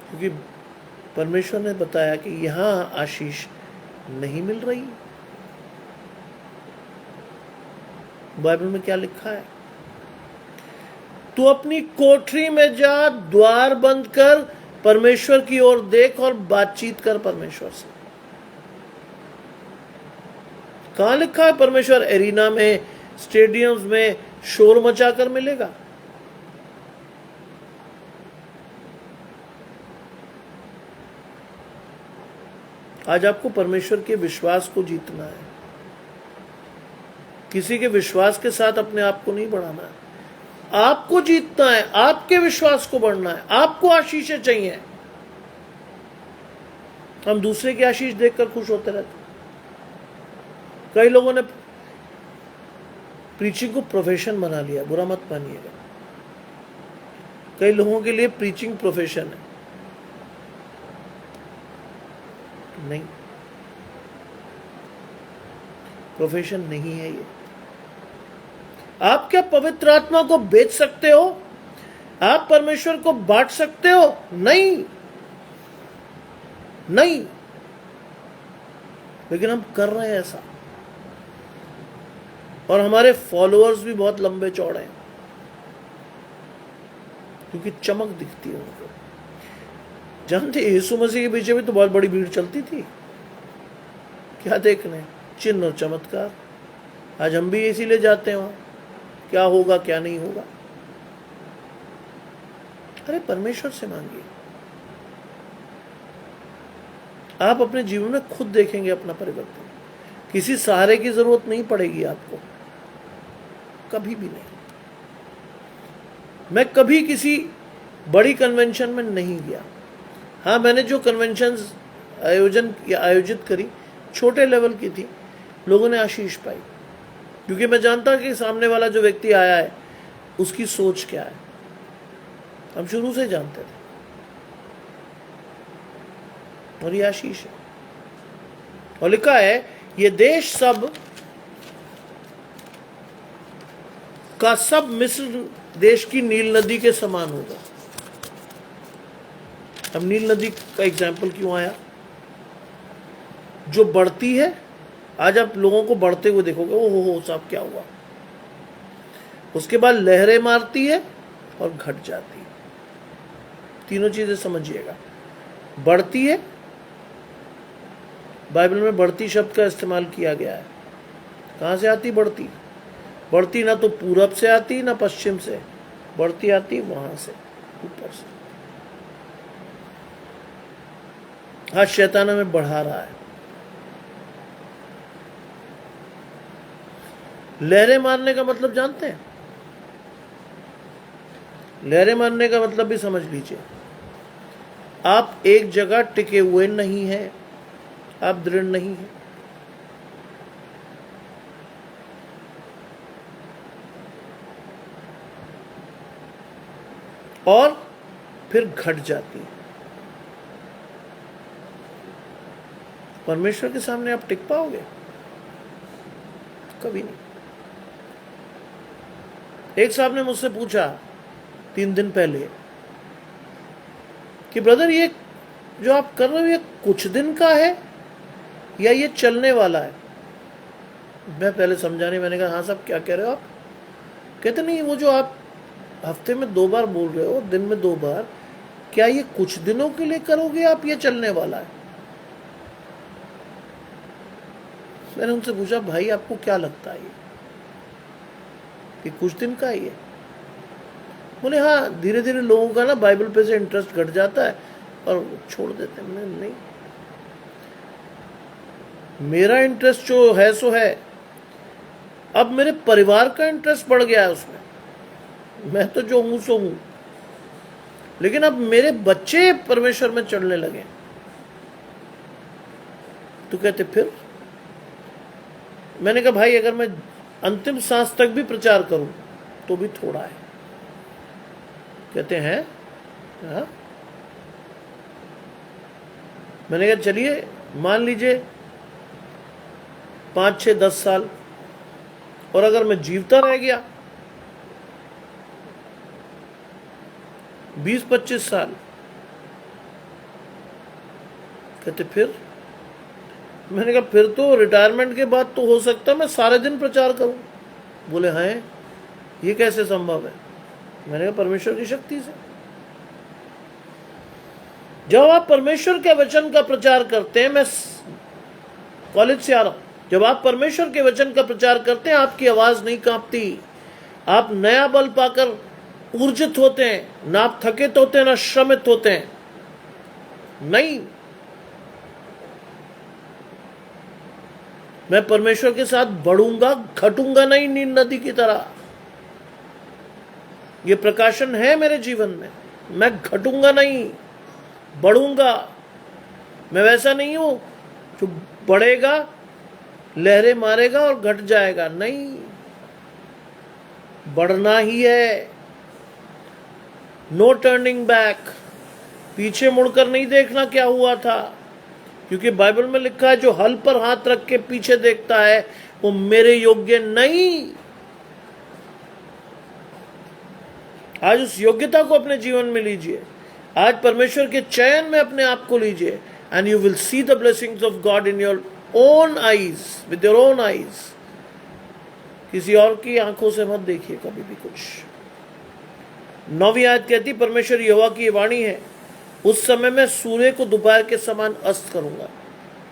क्योंकि परमेश्वर ने बताया कि यहां आशीष नहीं मिल रही। बाइबल में क्या लिखा है? तू अपनी कोठरी में जा, द्वार बंद कर, परमेश्वर की ओर देख और बातचीत कर परमेश्वर से। कहां लिखा है परमेश्वर एरिना में, स्टेडियम्स में शोर मचा कर मिलेगा? आज आपको परमेश्वर के विश्वास को जीतना है। किसी के विश्वास के साथ अपने आप को नहीं बढ़ाना है, आपको जीतना है, आपके विश्वास को बढ़ना है, आपको आशीषें चाहिए। हम दूसरे की आशीष देखकर खुश होते रहते। कई लोगों ने प्रीचिंग को प्रोफेशन बना लिया, बुरा मत मानिएगा। कई लोगों के लिए प्रीचिंग प्रोफेशन है, नहीं, प्रोफेशन नहीं है ये। आप क्या पवित्र आत्मा को बेच सकते हो? आप परमेश्वर को बांट सकते हो? नहीं, नहीं। लेकिन हम कर रहे हैं ऐसा, और हमारे फॉलोअर्स भी बहुत लंबे चौड़े हैं, क्योंकि चमक दिखती है उनको। जानते यीशु मसीह के पीछे भी तो बहुत बड़ी भीड़ चलती थी, क्या देखने, चिन्ह और चमत्कार। आज हम भी इसीलिए जाते हैं वहां, क्या होगा क्या नहीं होगा। अरे परमेश्वर से मांगिए, आप अपने जीवन में खुद देखेंगे अपना परिवर्तन। किसी सहारे की जरूरत नहीं पड़ेगी आपको, कभी भी नहीं। मैं कभी किसी बड़ी कन्वेंशन में नहीं गया। हाँ, मैंने जो कन्वेंशन आयोजित करी, छोटे लेवल की थी, लोगों ने आशीष पाई, क्योंकि मैं जानता कि सामने वाला जो व्यक्ति आया है उसकी सोच क्या है। हम शुरू से जानते थे, और ये आशीष है। और लिखा है ये देश सब का सब मिस्र देश की नील नदी के समान होगा। अब नील नदी का एग्जाम्पल क्यों आया? जो बढ़ती है, आज आप लोगों को बढ़ते हुए देखोगे, ओहो साहब क्या हुआ। उसके बाद लहरें मारती है और घट जाती है। तीनों चीजें समझिएगा। बढ़ती है, बाइबल में बढ़ती शब्द का इस्तेमाल किया गया है। कहां से आती बढ़ती? बढ़ती ना तो पूरब से आती ना पश्चिम से, बढ़ती आती वहां से, ऊपर से। आज शैतान हमें बढ़ा रहा है। लहरें मारने का मतलब जानते हैं? लहरें मारने का मतलब भी समझ लीजिए। आप एक जगह टिके हुए नहीं हैं, आप दृढ़ नहीं हैं। और फिर घट जाती है। परमेश्वर के सामने आप टिक पाओगे? कभी नहीं। एक साहब ने मुझसे पूछा 3 दिन पहले कि ब्रदर, ये जो आप कर रहे हो ये कुछ दिन का है या ये चलने वाला है? मैं पहले समझा नहीं, मैंने कहा हाँ साहब क्या कह रहे हो आप? कहते नहीं, वो जो आप हफ्ते में 2 बार बोल रहे हो, दिन में 2 बार, क्या ये कुछ दिनों के लिए करोगे आप, ये चलने वाला है? मैंने उनसे पूछा भाई आपको क्या लगता है कि कुछ दिन का ही है? बोले हाँ, धीरे धीरे लोगों का ना बाइबल पे से इंटरेस्ट घट जाता है और छोड़ देते हैं। मैंने नहीं, मेरा इंटरेस्ट जो है सो है। अब मेरे परिवार का इंटरेस्ट बढ़ गया है उसमें। मैं तो जो हूं सो हूं, लेकिन अब मेरे बच्चे परमेश्वर में चढ़ने लगे। तो कहते फिर? मैंने कहा भाई अगर मैं अंतिम सांस तक भी प्रचार करूं तो भी थोड़ा है। कहते हैं हाँ। मैंने कहा चलिए मान लीजिए 5, 6, 10 साल, और अगर मैं जीवता रह गया 20, 25 साल। कहते फिर? मैंने कहा फिर तो रिटायरमेंट के बाद तो हो सकता है मैं सारे दिन प्रचार करूं। बोले हैं ये कैसे संभव है? मैंने कहा परमेश्वर की शक्ति से। जब आप परमेश्वर के वचन का प्रचार करते हैं, मैं कॉलेज से आ रहा हूं, जब आप परमेश्वर के वचन का प्रचार करते हैं आपकी आवाज नहीं कांपती, आप नया बल पाकर ऊर्जित होते हैं, ना आप थकित होते हैं ना श्रमित होते हैं। नहीं, मैं परमेश्वर के साथ बढ़ूंगा, घटूंगा नहीं नील नदी की तरह। ये प्रकाशन है मेरे जीवन में। मैं घटूंगा नहीं, बढ़ूंगा। मैं वैसा नहीं हूं जो बढ़ेगा, लहरें मारेगा और घट जाएगा। नहीं, बढ़ना ही है। No turning back. पीछे मुड़कर नहीं देखना क्या हुआ था, क्योंकि बाइबल में लिखा है जो हल पर हाथ रख के पीछे देखता है वो मेरे योग्य नहीं। आज उस योग्यता को अपने जीवन में लीजिए। आज परमेश्वर के चयन में अपने आप को लीजिए, and you will see the blessings of God in your own eyes, with your own eyes. किसी और की आंखों से मत देखिए कभी भी कुछ। 9वीं आयत कहती, परमेश्वर यहोवा की वाणी है, उस समय मैं सूर्य को दोपहर के समान अस्त करूंगा।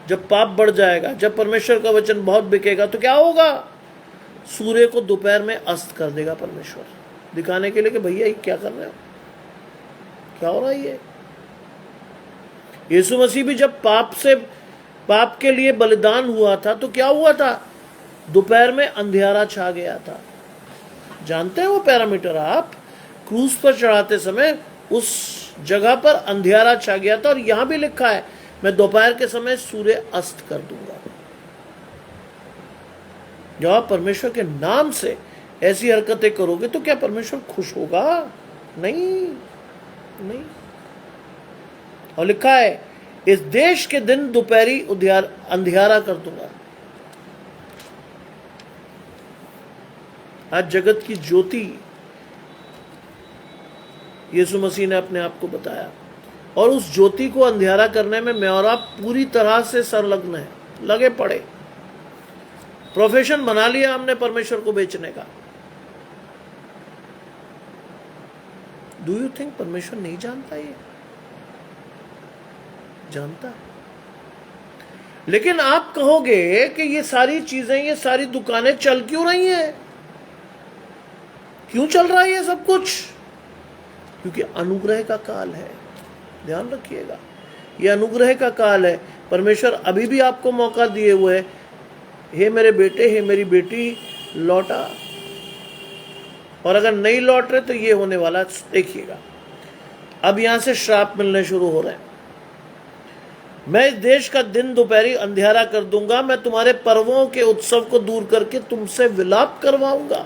जब पाप बढ़ जाएगा, जब परमेश्वर का वचन बहुत बिकेगा, तो क्या होगा? सूर्य को दोपहर में अस्त कर देगा परमेश्वर, दिखाने के लिए कि भैया ये क्या कर रहे हो, क्या हो रहा है ये। यीशु मसीह भी जब पाप के लिए बलिदान हुआ था तो क्या हुआ था? दोपहर में अंधियारा छा गया था। जानते हैं वो पैरामीटर आप? क्रूस पर चढ़ाते समय उस जगह पर अंधियारा छा गया था, और यहां भी लिखा है मैं दोपहर के समय सूर्य अस्त कर दूंगा। जब आप परमेश्वर के नाम से ऐसी हरकतें करोगे तो क्या परमेश्वर खुश होगा? नहीं, नहीं। और लिखा है इस देश के दिन दोपहरी अंधियारा कर दूंगा। आज जगत की ज्योति यीशु मसीह ने अपने आप को बताया, और उस ज्योति को अंधियारा करने में मैं और आप पूरी तरह से संलग्न है, लगे पड़े। प्रोफेशन बना लिया हमने परमेश्वर को बेचने का। डू यू थिंक परमेश्वर नहीं जानता? ये जानता। लेकिन आप कहोगे कि ये सारी चीजें, ये सारी दुकानें चल क्यों रही हैं? क्यों चल रहा है ये सब कुछ? क्योंकि अनुग्रह का काल है। ध्यान रखिएगा, ये अनुग्रह का काल है। परमेश्वर अभी भी आपको मौका दिए हुए है, हे मेरे बेटे, हे मेरी बेटी, लौटा। और अगर नहीं लौट रहे तो ये होने वाला, देखिएगा अब यहां से श्राप मिलने शुरू हो रहे हैं। मैं इस देश का दिन दोपहरी अंधियारा कर दूंगा, मैं तुम्हारे पर्वों के उत्सव को दूर करके तुमसे विलाप करवाऊंगा।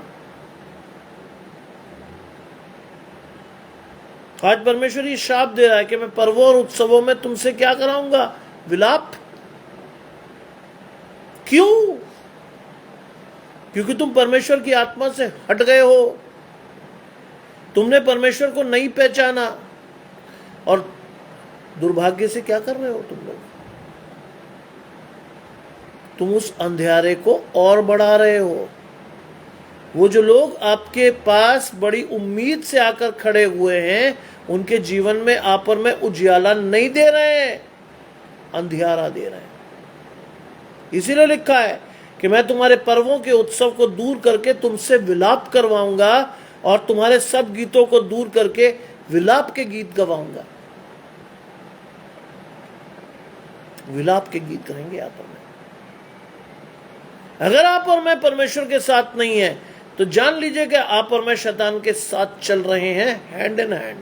आज परमेश्वर ये श्राप दे रहा है कि मैं पर्वों और उत्सवों में तुमसे क्या कराऊंगा? विलाप। क्यों? क्योंकि तुम परमेश्वर की आत्मा से हट गए हो, तुमने परमेश्वर को नहीं पहचाना। और दुर्भाग्य से क्या कर रहे हो तुम लोग? तुम उस अंधियारे को और बढ़ा रहे हो। वो जो लोग आपके पास बड़ी उम्मीद से आकर खड़े हुए हैं, उनके जीवन में आप और मैं उजियाला नहीं दे रहे हैं, अंधियारा दे रहे हैं। इसीलिए लिखा है कि मैं तुम्हारे पर्वों के उत्सव को दूर करके तुमसे विलाप करवाऊंगा, और तुम्हारे सब गीतों को दूर करके विलाप के गीत गवाऊंगा। विलाप के गीत करेंगे आप और मैं। अगर आप और मैं परमेश्वर के साथ नहीं है तो जान लीजिए कि आप और मैं शैतान के साथ चल रहे हैं, हैंड इन हैंड।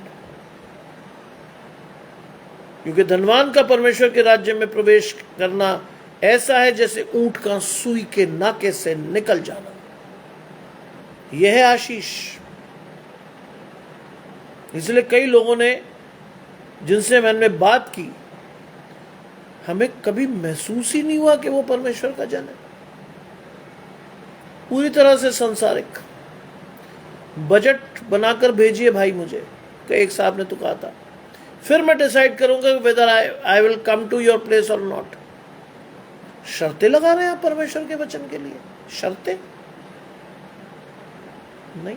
क्योंकि धनवान का परमेश्वर के राज्य में प्रवेश करना ऐसा है जैसे ऊंट का सुई के नाके से निकल जाना। यह है आशीष। इसलिए कई लोगों ने जिनसे मैंने बात की, हमें कभी महसूस ही नहीं हुआ कि वो परमेश्वर का जन है। पूरी तरह से संसारिक। बजट बनाकर भेजिए भाई मुझे, एक साहब ने तो कहा था, फिर मैं डिसाइड करूंगा whether I will come to your place और नॉट। शर्तें लगा रहे हैं आप परमेश्वर के वचन के लिए? शर्तें नहीं।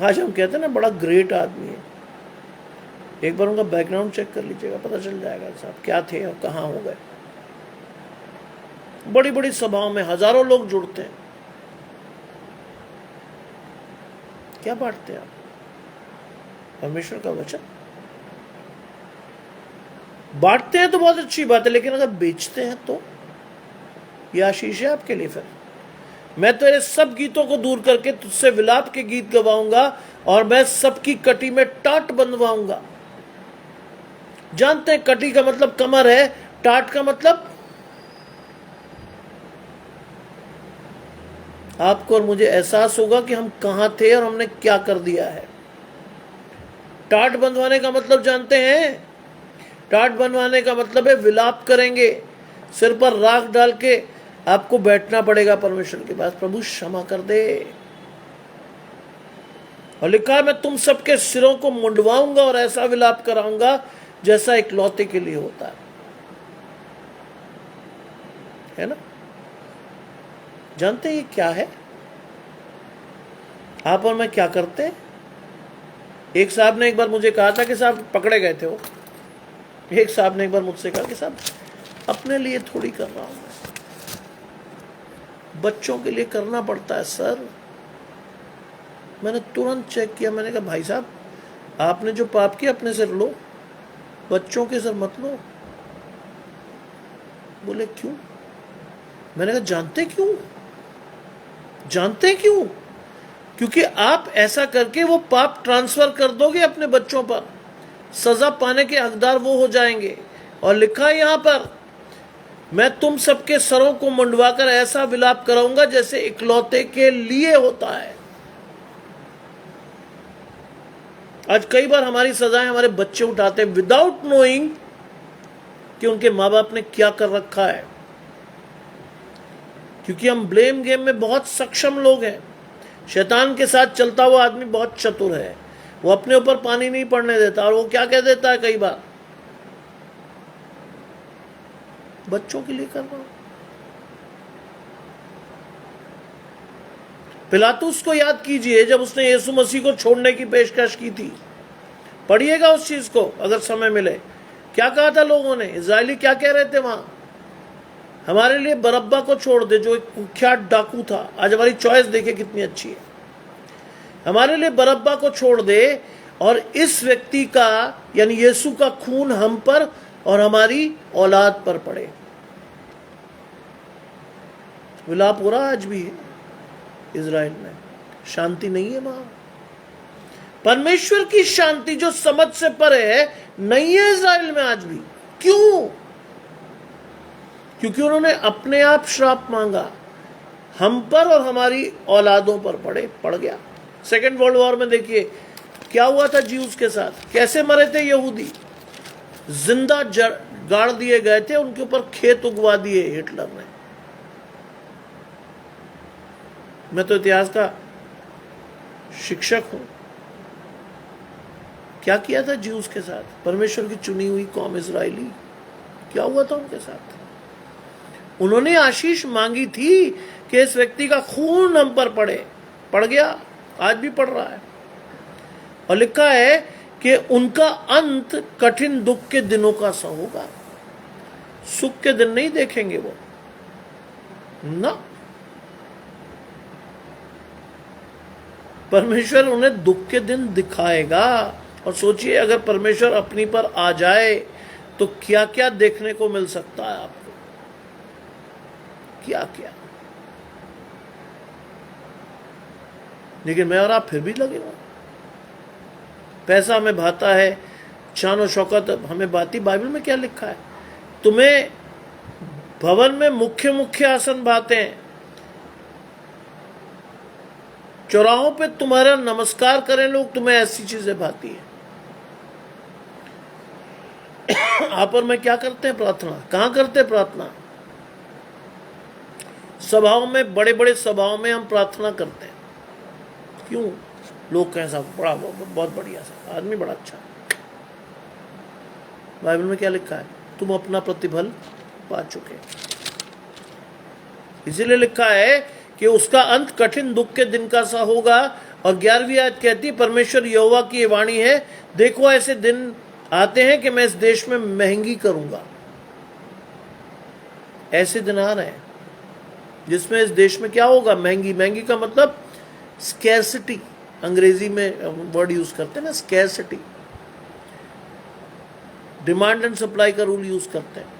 आज हम कहते हैं ना बड़ा ग्रेट आदमी है, एक बार उनका बैकग्राउंड चेक कर लीजिएगा, पता चल जाएगा साहब क्या थे और कहां हो गए। बड़ी बड़ी सभाओं में हजारों लोग जुड़ते हैं, क्या बांटते हैं आप? परमेश्वर का वचन। बांटते हैं तो बहुत अच्छी बात है, लेकिन अगर बेचते हैं तो यह आशीष है आपके लिए। फिर मैं तेरे सब गीतों को दूर करके तुझसे विलाप के गीत गवाऊंगा और मैं सबकी कटी में टाट बंधवाऊंगा। जानते हैं कटी का मतलब कमर है, टाट का मतलब आपको और मुझे एहसास होगा कि हम कहां थे और हमने क्या कर दिया है। टाट बंधवाने का मतलब जानते हैं? टाट बंधवाने का मतलब है विलाप करेंगे, सिर पर राख डाल के आपको बैठना पड़ेगा परमेश्वर के पास, प्रभु क्षमा कर दे। और लिखा है मैं तुम सबके सिरों को मुंडवाऊंगा और ऐसा विलाप कराऊंगा जैसा इकलौते के लिए होता है ना। जानते हैं ये क्या है? आप और मैं क्या करते हैं? एक साहब ने एक बार मुझे कहा था कि साहब पकड़े गए थे वो, एक साहब ने एक बार मुझसे कहा कि साहब अपने लिए थोड़ी कर रहा हूं मैं, बच्चों के लिए करना पड़ता है सर। मैंने तुरंत चेक किया, मैंने कहा भाई साहब आपने जो पाप किया अपने सिर लो, बच्चों के सिर मत लो। बोले क्यों? मैंने कहा जानते क्यों? जानते क्यों? क्योंकि आप ऐसा करके वो पाप ट्रांसफर कर दोगे अपने बच्चों पर, सजा पाने के हकदार वो हो जाएंगे। और लिखा है यहां पर मैं तुम सबके सरों को मुंडवाकर ऐसा विलाप कराऊंगा जैसे इकलौते के लिए होता है। आज कई बार हमारी सजाएं हमारे बच्चे उठाते हैं विदाउट नोइंग कि उनके माँ बाप ने क्या कर रखा है, क्योंकि हम ब्लेम गेम में बहुत सक्षम लोग हैं। शैतान के साथ चलता हुआ आदमी बहुत चतुर है, वो अपने ऊपर पानी नहीं पड़ने देता। और वो क्या कह देता है कई बार, बच्चों के लिए कर रहा हूं। पिलातुस को याद कीजिए जब उसने यीशु मसीह को छोड़ने की पेशकश की थी, पढ़िएगा उस चीज को अगर समय मिले। क्या कहा था लोगों ने? इजरायली क्या कह रहे थे वहां, हमारे लिए बरब्बा को छोड़ दे जो एक कुख्यात डाकू था। आज हमारी चॉइस देखिए कितनी अच्छी है, हमारे लिए बरब्बा को छोड़ दे और इस व्यक्ति का यानी यीशु का खून हम पर और हमारी औलाद पर पड़े। विलाप हो रहा आज भी है इजराइल में, शांति नहीं है वहां। परमेश्वर की शांति जो समझ से परे है नहीं है इजराइल में आज भी। क्यों? क्योंकि उन्होंने अपने आप श्राप मांगा, हम पर और हमारी औलादों पर पड़ गया। सेकेंड वर्ल्ड वॉर में देखिए क्या हुआ था ज्यूज के साथ, कैसे मरे थे यहूदी, जिंदा गाड़ दिए गए थे, उनके ऊपर खेत उगवा दिए हिटलर ने। मैं तो इतिहास का शिक्षक हूं। क्या किया था ज्यूज के साथ? परमेश्वर की चुनी हुई कौम इजरायली, क्या हुआ था उनके साथ? उन्होंने आशीष मांगी थी कि इस व्यक्ति का खून हम पर पड़ गया, आज भी पड़ रहा है। और लिखा है कि उनका अंत कठिन दुख के दिनों का सा होगा। सुख के दिन नहीं देखेंगे वो ना, परमेश्वर उन्हें दुख के दिन दिखाएगा। और सोचिए अगर परमेश्वर अपनी पर आ जाए तो क्या क्या देखने को मिल सकता है आपको, क्या क्या। लेकिन मैं और आप फिर भी लगे हुए, पैसा हमें भाता है, शान और शौकत हमें भाती। बाइबल में क्या लिखा है? तुम्हें भवन में मुख्य मुख्य आसन भाते हैं, चौराहों पे तुम्हारा नमस्कार करें लोग, तुम्हें ऐसी चीजें भाती है। आप और मैं क्या करते हैं? प्रार्थना कहां करते हैं? प्रार्थना सभाओं में, बड़े बड़े सभाओं में हम प्रार्थना करते हैं। क्यों? लोग कहें साहब बड़ा बहुत बढ़िया सा आदमी, बड़ा अच्छा। बाइबल में क्या लिखा है? तुम अपना प्रतिफल पा चुके। इसीलिए लिखा है कि उसका अंत कठिन दुख के दिन का सा होगा। और 11वीं आयत कहती है परमेश्वर यहोवा की वाणी है, देखो ऐसे दिन आते हैं कि मैं इस देश में महंगी करूंगा। ऐसे दिन आ रहे हैं जिसमें इस देश में क्या होगा? महंगी। महंगी का मतलब स्कैर्सिटी, अंग्रेजी में वर्ड यूज करते हैं ना, स्कैर्सिटी। डिमांड एंड सप्लाई का रूल यूज करते हैं।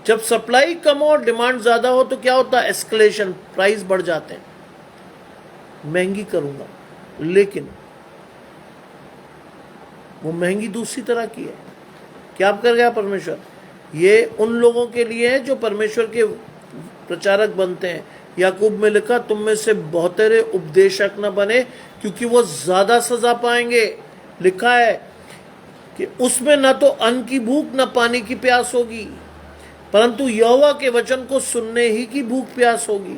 जब सप्लाई कम हो और डिमांड ज्यादा हो तो क्या होता है? एस्केलेशन, प्राइस बढ़ जाते हैं। महंगी करूंगा, लेकिन वो महंगी दूसरी तरह की है। क्या आप कर गया परमेश्वर? ये उन लोगों के लिए है जो परमेश्वर के प्रचारक बनते हैं। याकूब में लिखा, तुम में से बहुतेरे उपदेशक न बने, क्योंकि वो ज्यादा सजा पाएंगे। लिखा है कि उसमें न तो अन्न की भूख न पानी की प्यास होगी, परंतु यहोवा के वचन को सुनने ही की भूख प्यास होगी।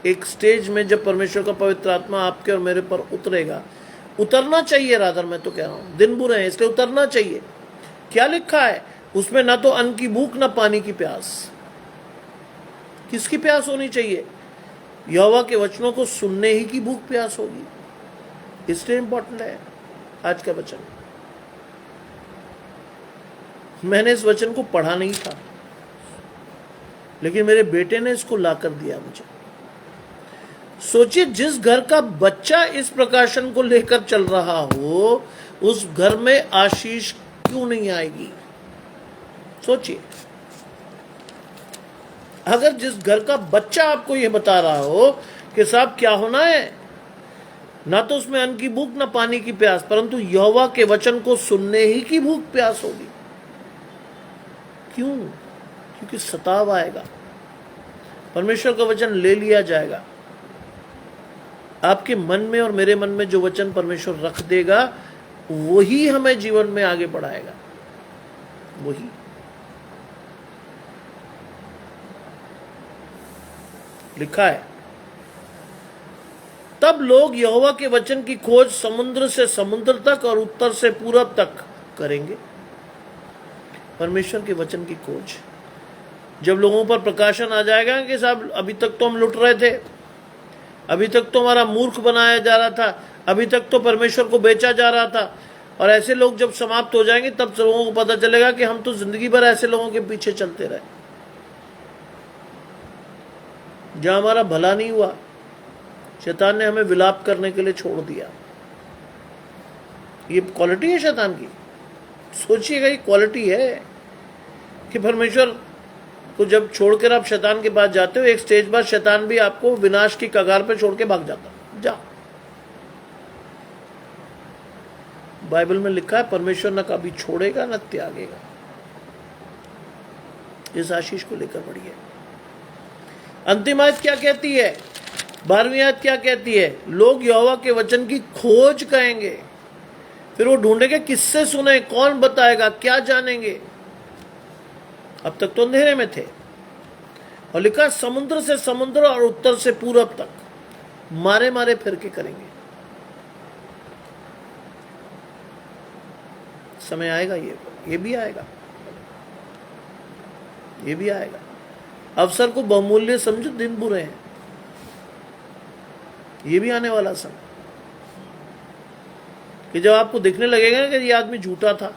एक स्टेज में जब परमेश्वर का पवित्र आत्मा आपके और मेरे पर उतरेगा, उतरना चाहिए, रादर मैं तो कह रहा हूं, दिन बुरे हैं इसलिए उतरना चाहिए। क्या लिखा है? उसमें ना तो अन्न की भूख ना पानी की प्यास। किसकी प्यास होनी चाहिए? यहोवा के वचनों को सुनने ही की भूख प्यास होगी। इसलिए इंपॉर्टेंट है आज का वचन। मैंने इस वचन को पढ़ा नहीं था, लेकिन मेरे बेटे ने इसको लाकर दिया मुझे। सोचिए, जिस घर का बच्चा इस प्रकाशन को लेकर चल रहा हो, उस घर में आशीष क्यों नहीं आएगी? सोचिए, अगर जिस घर का बच्चा आपको यह बता रहा हो कि साहब क्या होना है, ना तो उसमें अन्न की भूख ना पानी की प्यास, परंतु यहोवा के वचन को सुनने ही की भूख प्यास होगी। क्यों? क्योंकि सताव आएगा, परमेश्वर का वचन ले लिया जाएगा। आपके मन में और मेरे मन में जो वचन परमेश्वर रख देगा, वही हमें जीवन में आगे बढ़ाएगा। वही लिखा है, तब लोग यहोवा के वचन की खोज समुद्र से समुद्र तक और उत्तर से पूरब तक करेंगे। परमेश्वर के वचन की खोज। जब लोगों पर प्रकाशन आ जाएगा कि साहब अभी तक तो हम लुट रहे थे, अभी तक तो हमारा मूर्ख बनाया जा रहा था, अभी तक तो परमेश्वर को बेचा जा रहा था, और ऐसे लोग जब समाप्त हो जाएंगे तब लोगों को पता चलेगा कि हम तो जिंदगी भर ऐसे लोगों के पीछे चलते रहे, जहां हमारा भला नहीं हुआ, शैतान ने हमें विलाप करने के लिए छोड़ दिया। ये क्वालिटी है शैतान की। सोचिएगा, ये क्वालिटी है कि परमेश्वर को जब छोड़कर आप शैतान के पास जाते हो, एक स्टेज बाद शैतान भी आपको विनाश की कगार पे छोड़ के भाग जाता। जा, बाइबल में लिखा है परमेश्वर न कभी छोड़ेगा न त्यागेगा। इस आशीष को लेकर बढ़िए। अंतिम आयत क्या कहती है? 12वीं आयत क्या कहती है? लोग यहोवा के वचन की खोज करेंगे, फिर वो ढूंढेंगे किससे सुने, कौन बताएगा, क्या जानेंगे। अब तक तो अंधेरे में थे, और लिखा समुद्र से समुद्र और उत्तर से पूरब तक मारे मारे फिर के करेंगे। समय आएगा, ये भी आएगा, ये भी आएगा। अवसर को बहुमूल्य समझो, दिन बुरे हैं, ये भी आने वाला समय कि जब आपको दिखने लगेगा कि ये आदमी झूठा था,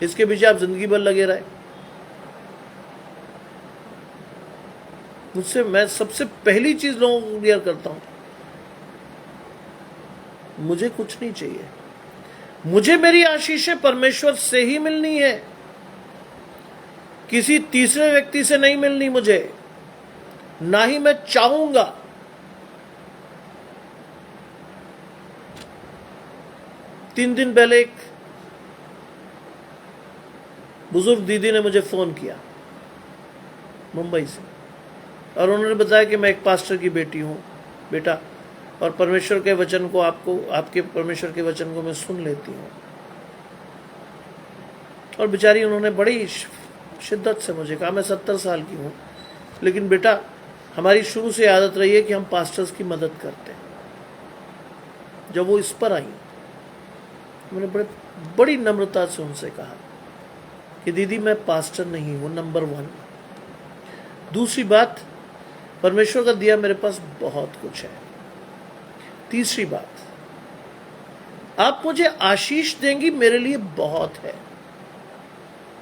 इसके पीछे आप जिंदगी भर लगे रहे। मुझसे मैं सबसे पहली चीज लोगों को क्लियर करता हूं, मुझे कुछ नहीं चाहिए, मुझे मेरी आशीषें परमेश्वर से ही मिलनी है, किसी तीसरे व्यक्ति से नहीं मिलनी मुझे, ना ही मैं चाहूंगा। तीन दिन पहले एक बुजुर्ग दीदी ने मुझे फोन किया मुंबई से, और उन्होंने बताया कि मैं एक पास्टर की बेटी हूं बेटा, और परमेश्वर के वचन को आपके परमेश्वर के वचन को मैं सुन लेती हूं। और बेचारी उन्होंने बड़ी शिद्दत से मुझे कहा, मैं 70 साल की हूं, लेकिन बेटा हमारी शुरू से आदत रही है कि हम पास्टर्स की मदद करते हैं। जब वो इस पर आई, मैंने बड़ी नम्रता से उनसे कहा कि दीदी मैं पास्टर नहीं हूं, नंबर 1। दूसरी बात, परमेश्वर का दिया मेरे पास बहुत कुछ है। तीसरी बात, आप मुझे आशीष देंगी, मेरे लिए बहुत है,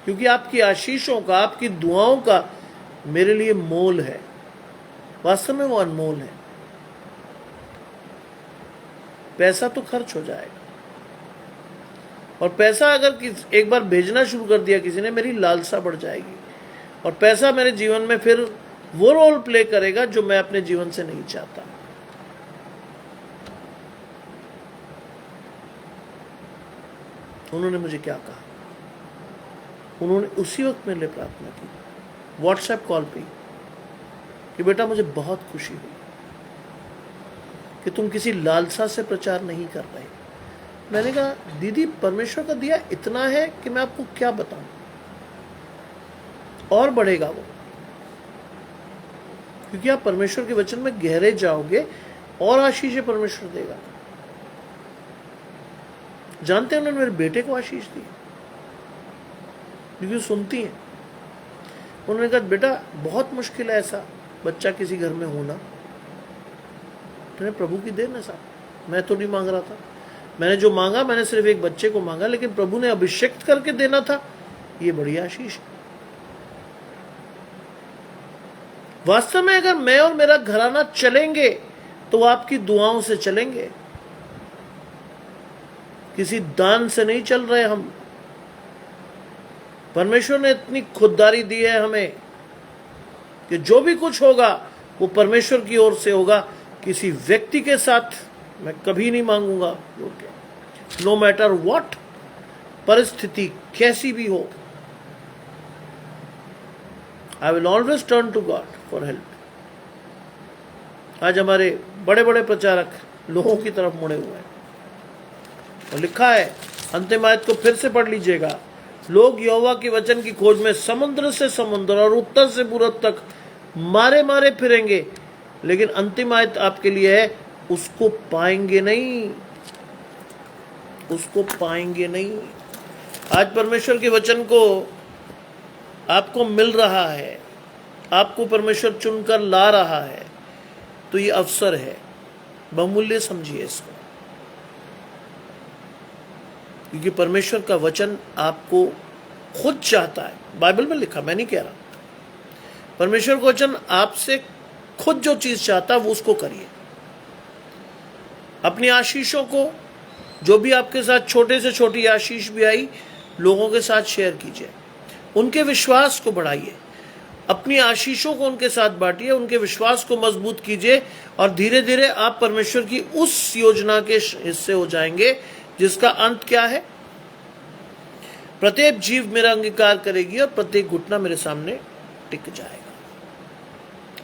क्योंकि आपकी आशीषों का, आपकी दुआओं का मेरे लिए मोल है। वास्तव में वो अनमोल है। पैसा तो खर्च हो जाएगा, और पैसा अगर एक बार भेजना शुरू कर दिया किसी ने, मेरी लालसा बढ़ जाएगी, और पैसा मेरे जीवन में फिर वो रोल प्ले करेगा जो मैं अपने जीवन से नहीं चाहता। उन्होंने मुझे क्या कहा? उन्होंने उसी वक्त मेरे लिए प्रार्थना की, व्हाट्सएप कॉल पे, कि बेटा मुझे बहुत खुशी हुई कि तुम किसी लालसा से प्रचार नहीं कर रहे। मैंने कहा दीदी, परमेश्वर का दिया इतना है कि मैं आपको क्या बताऊं, और बढ़ेगा वो, क्योंकि आप परमेश्वर के वचन में गहरे जाओगे और आशीष परमेश्वर देगा। जानते हैं उन्होंने मेरे बेटे को आशीष दी, क्योंकि सुनती है। उन्होंने कहा बेटा बहुत मुश्किल है ऐसा बच्चा किसी घर में होना। मैंने प्रभु की देन है साहब, मैं तो नहीं मांग रहा था, मैंने जो मांगा मैंने सिर्फ एक बच्चे को मांगा, लेकिन प्रभु ने अभिषेक करके देना था, ये बड़ी आशीष है। वास्तव में अगर मैं और मेरा घराना चलेंगे तो आपकी दुआओं से चलेंगे, किसी दान से नहीं चल रहे हम। परमेश्वर ने इतनी खुददारी दी है हमें कि जो भी कुछ होगा वो परमेश्वर की ओर से होगा, किसी व्यक्ति के साथ मैं कभी नहीं मांगूंगा। नो मैटर व्हाट, परिस्थिति कैसी भी हो, I will always turn to God for help. आज हमारे बड़े बड़े प्रचारक लोगों की तरफ मुड़े हुए हैं, और लिखा है, अंतिम आयत को फिर से पढ़ लीजिएगा, लोग यहोवा के वचन की खोज में समुद्र से समुद्र और उत्तर से पूरब तक मारे मारे फिरेंगे, लेकिन अंतिम आयत आपके लिए है, उसको पाएंगे नहीं, उसको पाएंगे नहीं। आज परमेश्वर के वचन को आपको मिल रहा है, आपको परमेश्वर चुनकर ला रहा है, तो ये अवसर है, बहुमूल्य समझिए इसको, क्योंकि परमेश्वर का वचन आपको खुद चाहता है। बाइबल में लिखा, मैं नहीं कह रहा, परमेश्वर का वचन आपसे खुद जो चीज चाहता है वो उसको करिए। अपनी आशीषों को, जो भी आपके साथ छोटे से छोटी आशीष भी आई, लोगों के साथ शेयर कीजिए, उनके विश्वास को बढ़ाइए, अपनी आशीषों को उनके साथ बांटिए, उनके विश्वास को मजबूत कीजिए, और धीरे धीरे आप परमेश्वर की उस योजना के हिस्से हो जाएंगे जिसका अंत क्या है, प्रत्येक जीव मेरा अंगीकार करेगी और प्रत्येक घुटना मेरे सामने टिक जाएगा।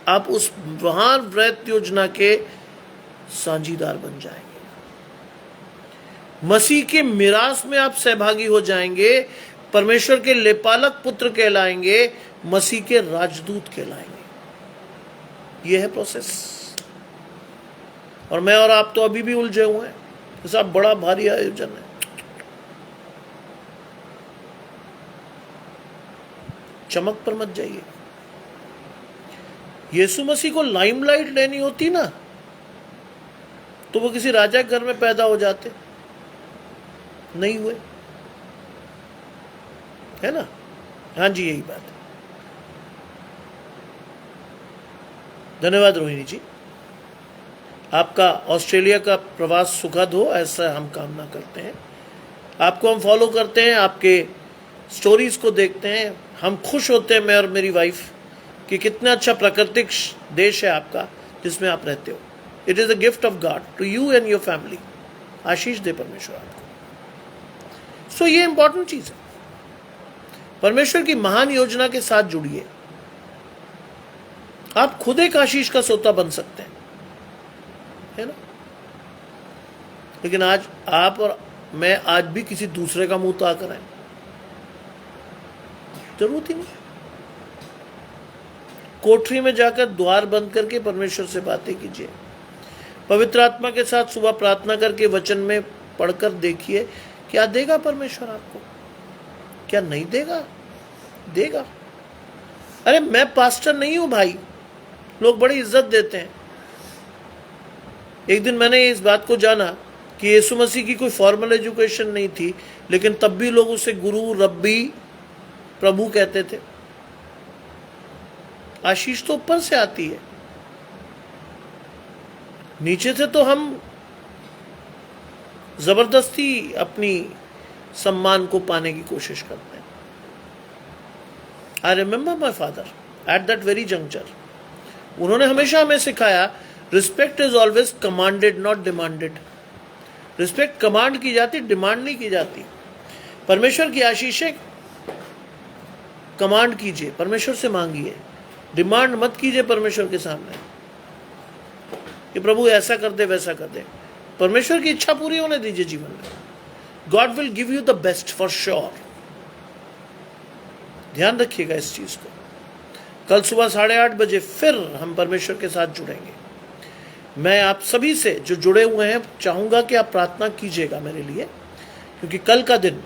आप उस महान वृहत योजना के साझीदार बन जाएंगे, मसीह के मिरास में आप सहभागी हो जाएंगे, परमेश्वर के लेपालक पुत्र कहलाएंगे, मसीह के राजदूत कहलाएंगे। यह है प्रोसेस। और मैं और आप तो अभी भी उलझे हुए हैं, ऐसा बड़ा भारी आयोजन है। चमक पर मत जाइए। यीशु मसीह को लाइमलाइट लेनी होती ना, तो वो किसी राजा के घर में पैदा हो जाते, नहीं हुए, है ना? हाँ जी, यही बात है। धन्यवाद रोहिणी जी, आपका ऑस्ट्रेलिया का प्रवास सुखद हो, ऐसा हम कामना करते हैं। आपको हम फॉलो करते हैं, आपके स्टोरीज को देखते हैं, हम खुश होते हैं, मैं और मेरी वाइफ, कि कितना अच्छा प्राकृतिक देश है आपका जिसमें आप रहते हो। It is a gift of God to you and your family. आशीष दे परमेश्वर आपको। सो ये इंपॉर्टेंट चीज़ है, परमेश्वर की महान योजना के साथ जुड़िए। आप खुद एक आशीष का सोता बन सकते हैं, है ना? लेकिन आज आप और मैं आज भी किसी दूसरे का मुंह ताक रहे हैं, जरूरत ही नहीं। कोठरी में जाकर द्वार बंद करके परमेश्वर से बातें कीजिए, पवित्र आत्मा के साथ सुबह प्रार्थना करके वचन में पढ़कर देखिए क्या देगा परमेश्वर आपको, क्या नहीं देगा, देगा। अरे मैं पास्टर नहीं हूं भाई, लोग बड़ी इज्जत देते हैं। एक दिन मैंने इस बात को जाना कि यीशु मसीह की कोई फॉर्मल एजुकेशन नहीं थी, लेकिन तब भी लोग उसे गुरु, रब्बी, प्रभु कहते थे। आशीष तो ऊपर से आती है, नीचे से तो हम जबरदस्ती अपनी सम्मान को पाने की कोशिश करते हैं। I remember my father at that very juncture, उन्होंने हमेशा हमें सिखाया respect is always commanded not demanded. Respect command की जाती, डिमांड नहीं की जाती। परमेश्वर की आशीषें कमांड कीजिए, परमेश्वर से मांगिए, डिमांड मत कीजिए परमेश्वर के सामने कि प्रभु ऐसा कर दे वैसा कर दे। परमेश्वर की इच्छा पूरी होने दीजिए जीवन में। God will give you the best for sure. ध्यान रखिएगा इस चीज को। कल सुबह 8:30 बजे फिर हम परमेश्वर के साथ जुड़ेंगे। मैं आप सभी से जो जुड़े हुए हैं चाहूंगा कि आप प्रार्थना कीजिएगा मेरे लिए, क्योंकि कल का दिन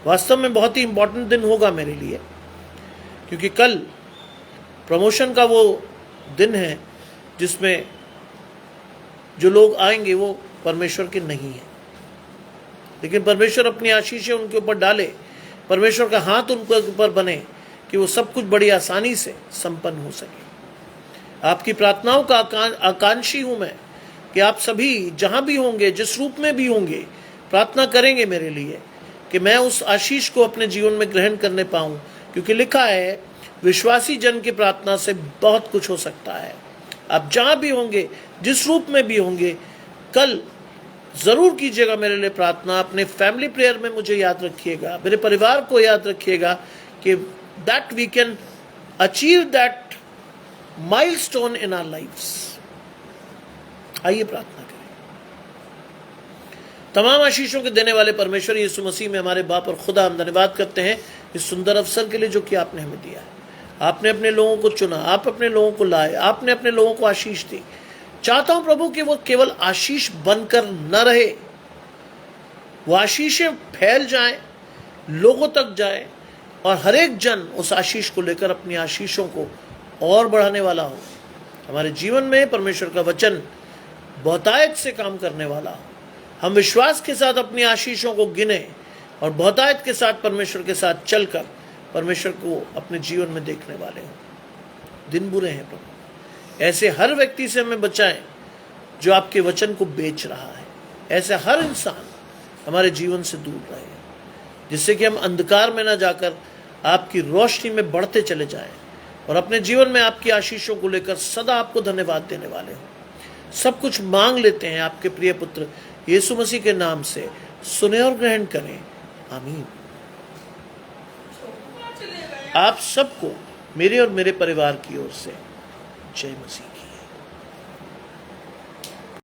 वास्तव में बहुत ही इंपॉर्टेंट दिन होगा मेरे लिए, क्योंकि कल प्रमोशन का वो दिन है जिसमें जो लोग आएंगे वो परमेश्वर के नहीं है, लेकिन परमेश्वर अपनी आशीषें उनके ऊपर डाले, परमेश्वर का हाथ उनके ऊपर बने कि वो सब कुछ बड़ी आसानी से संपन्न हो सके। आपकी प्रार्थनाओं का आकांक्षी हूं मैं कि आप सभी जहां भी होंगे, जिस रूप में भी होंगे, प्रार्थना करेंगे मेरे लिए कि मैं उस आशीष को अपने जीवन में ग्रहण करने पाऊं, क्योंकि लिखा है विश्वासी जन की प्रार्थना से बहुत कुछ हो सकता है। आप जहां भी होंगे, जिस रूप में भी होंगे, कल जरूर कीजिएगा मेरे लिए प्रार्थना। अपने फैमिली प्रेयर में मुझे याद रखिएगा, मेरे परिवार को याद रखिएगा कि that we can achieve that milestone in our lifes. आइए प्रार्थना करें। तमाम आशीषों के देने वाले परमेश्वर यीशु मसीह में हमारे बाप और खुदा, हम धन्यवाद करते हैं इस सुंदर अवसर के लिए जो कि आपने हमें दिया है। आपने अपने लोगों को चुना, आप अपने लोगों को लाए, आपने अपने लोगों को आशीष दी। चाहता हूं प्रभु कि वो केवल आशीष बनकर न रहे, वो आशीषें फैल जाएं, लोगों तक जाए और हर एक जन उस आशीष को लेकर अपनी आशीषों को और बढ़ाने वाला हो। हमारे जीवन में परमेश्वर का वचन बहुतायत से काम करने वाला हो। हम विश्वास के साथ अपनी आशीषों को गिने और बहुतायत के साथ परमेश्वर के साथ चलकर परमेश्वर को अपने जीवन में देखने वाले हों। दिन बुरे हैं प्रभु, ऐसे हर व्यक्ति से हमें बचाएं जो आपके वचन को बेच रहा है। ऐसे हर इंसान हमारे जीवन से दूर रहे, जिससे कि हम अंधकार में न जाकर आपकी रोशनी में बढ़ते चले जाएं और अपने जीवन में आपकी आशीषों को लेकर सदा आपको धन्यवाद देने वाले हों। सब कुछ मांग लेते हैं आपके प्रिय पुत्र यीशु मसीह के नाम से, सुने और ग्रहण करें, आमीन। आप सबको मेरे और मेरे परिवार की ओर से जय मसीह।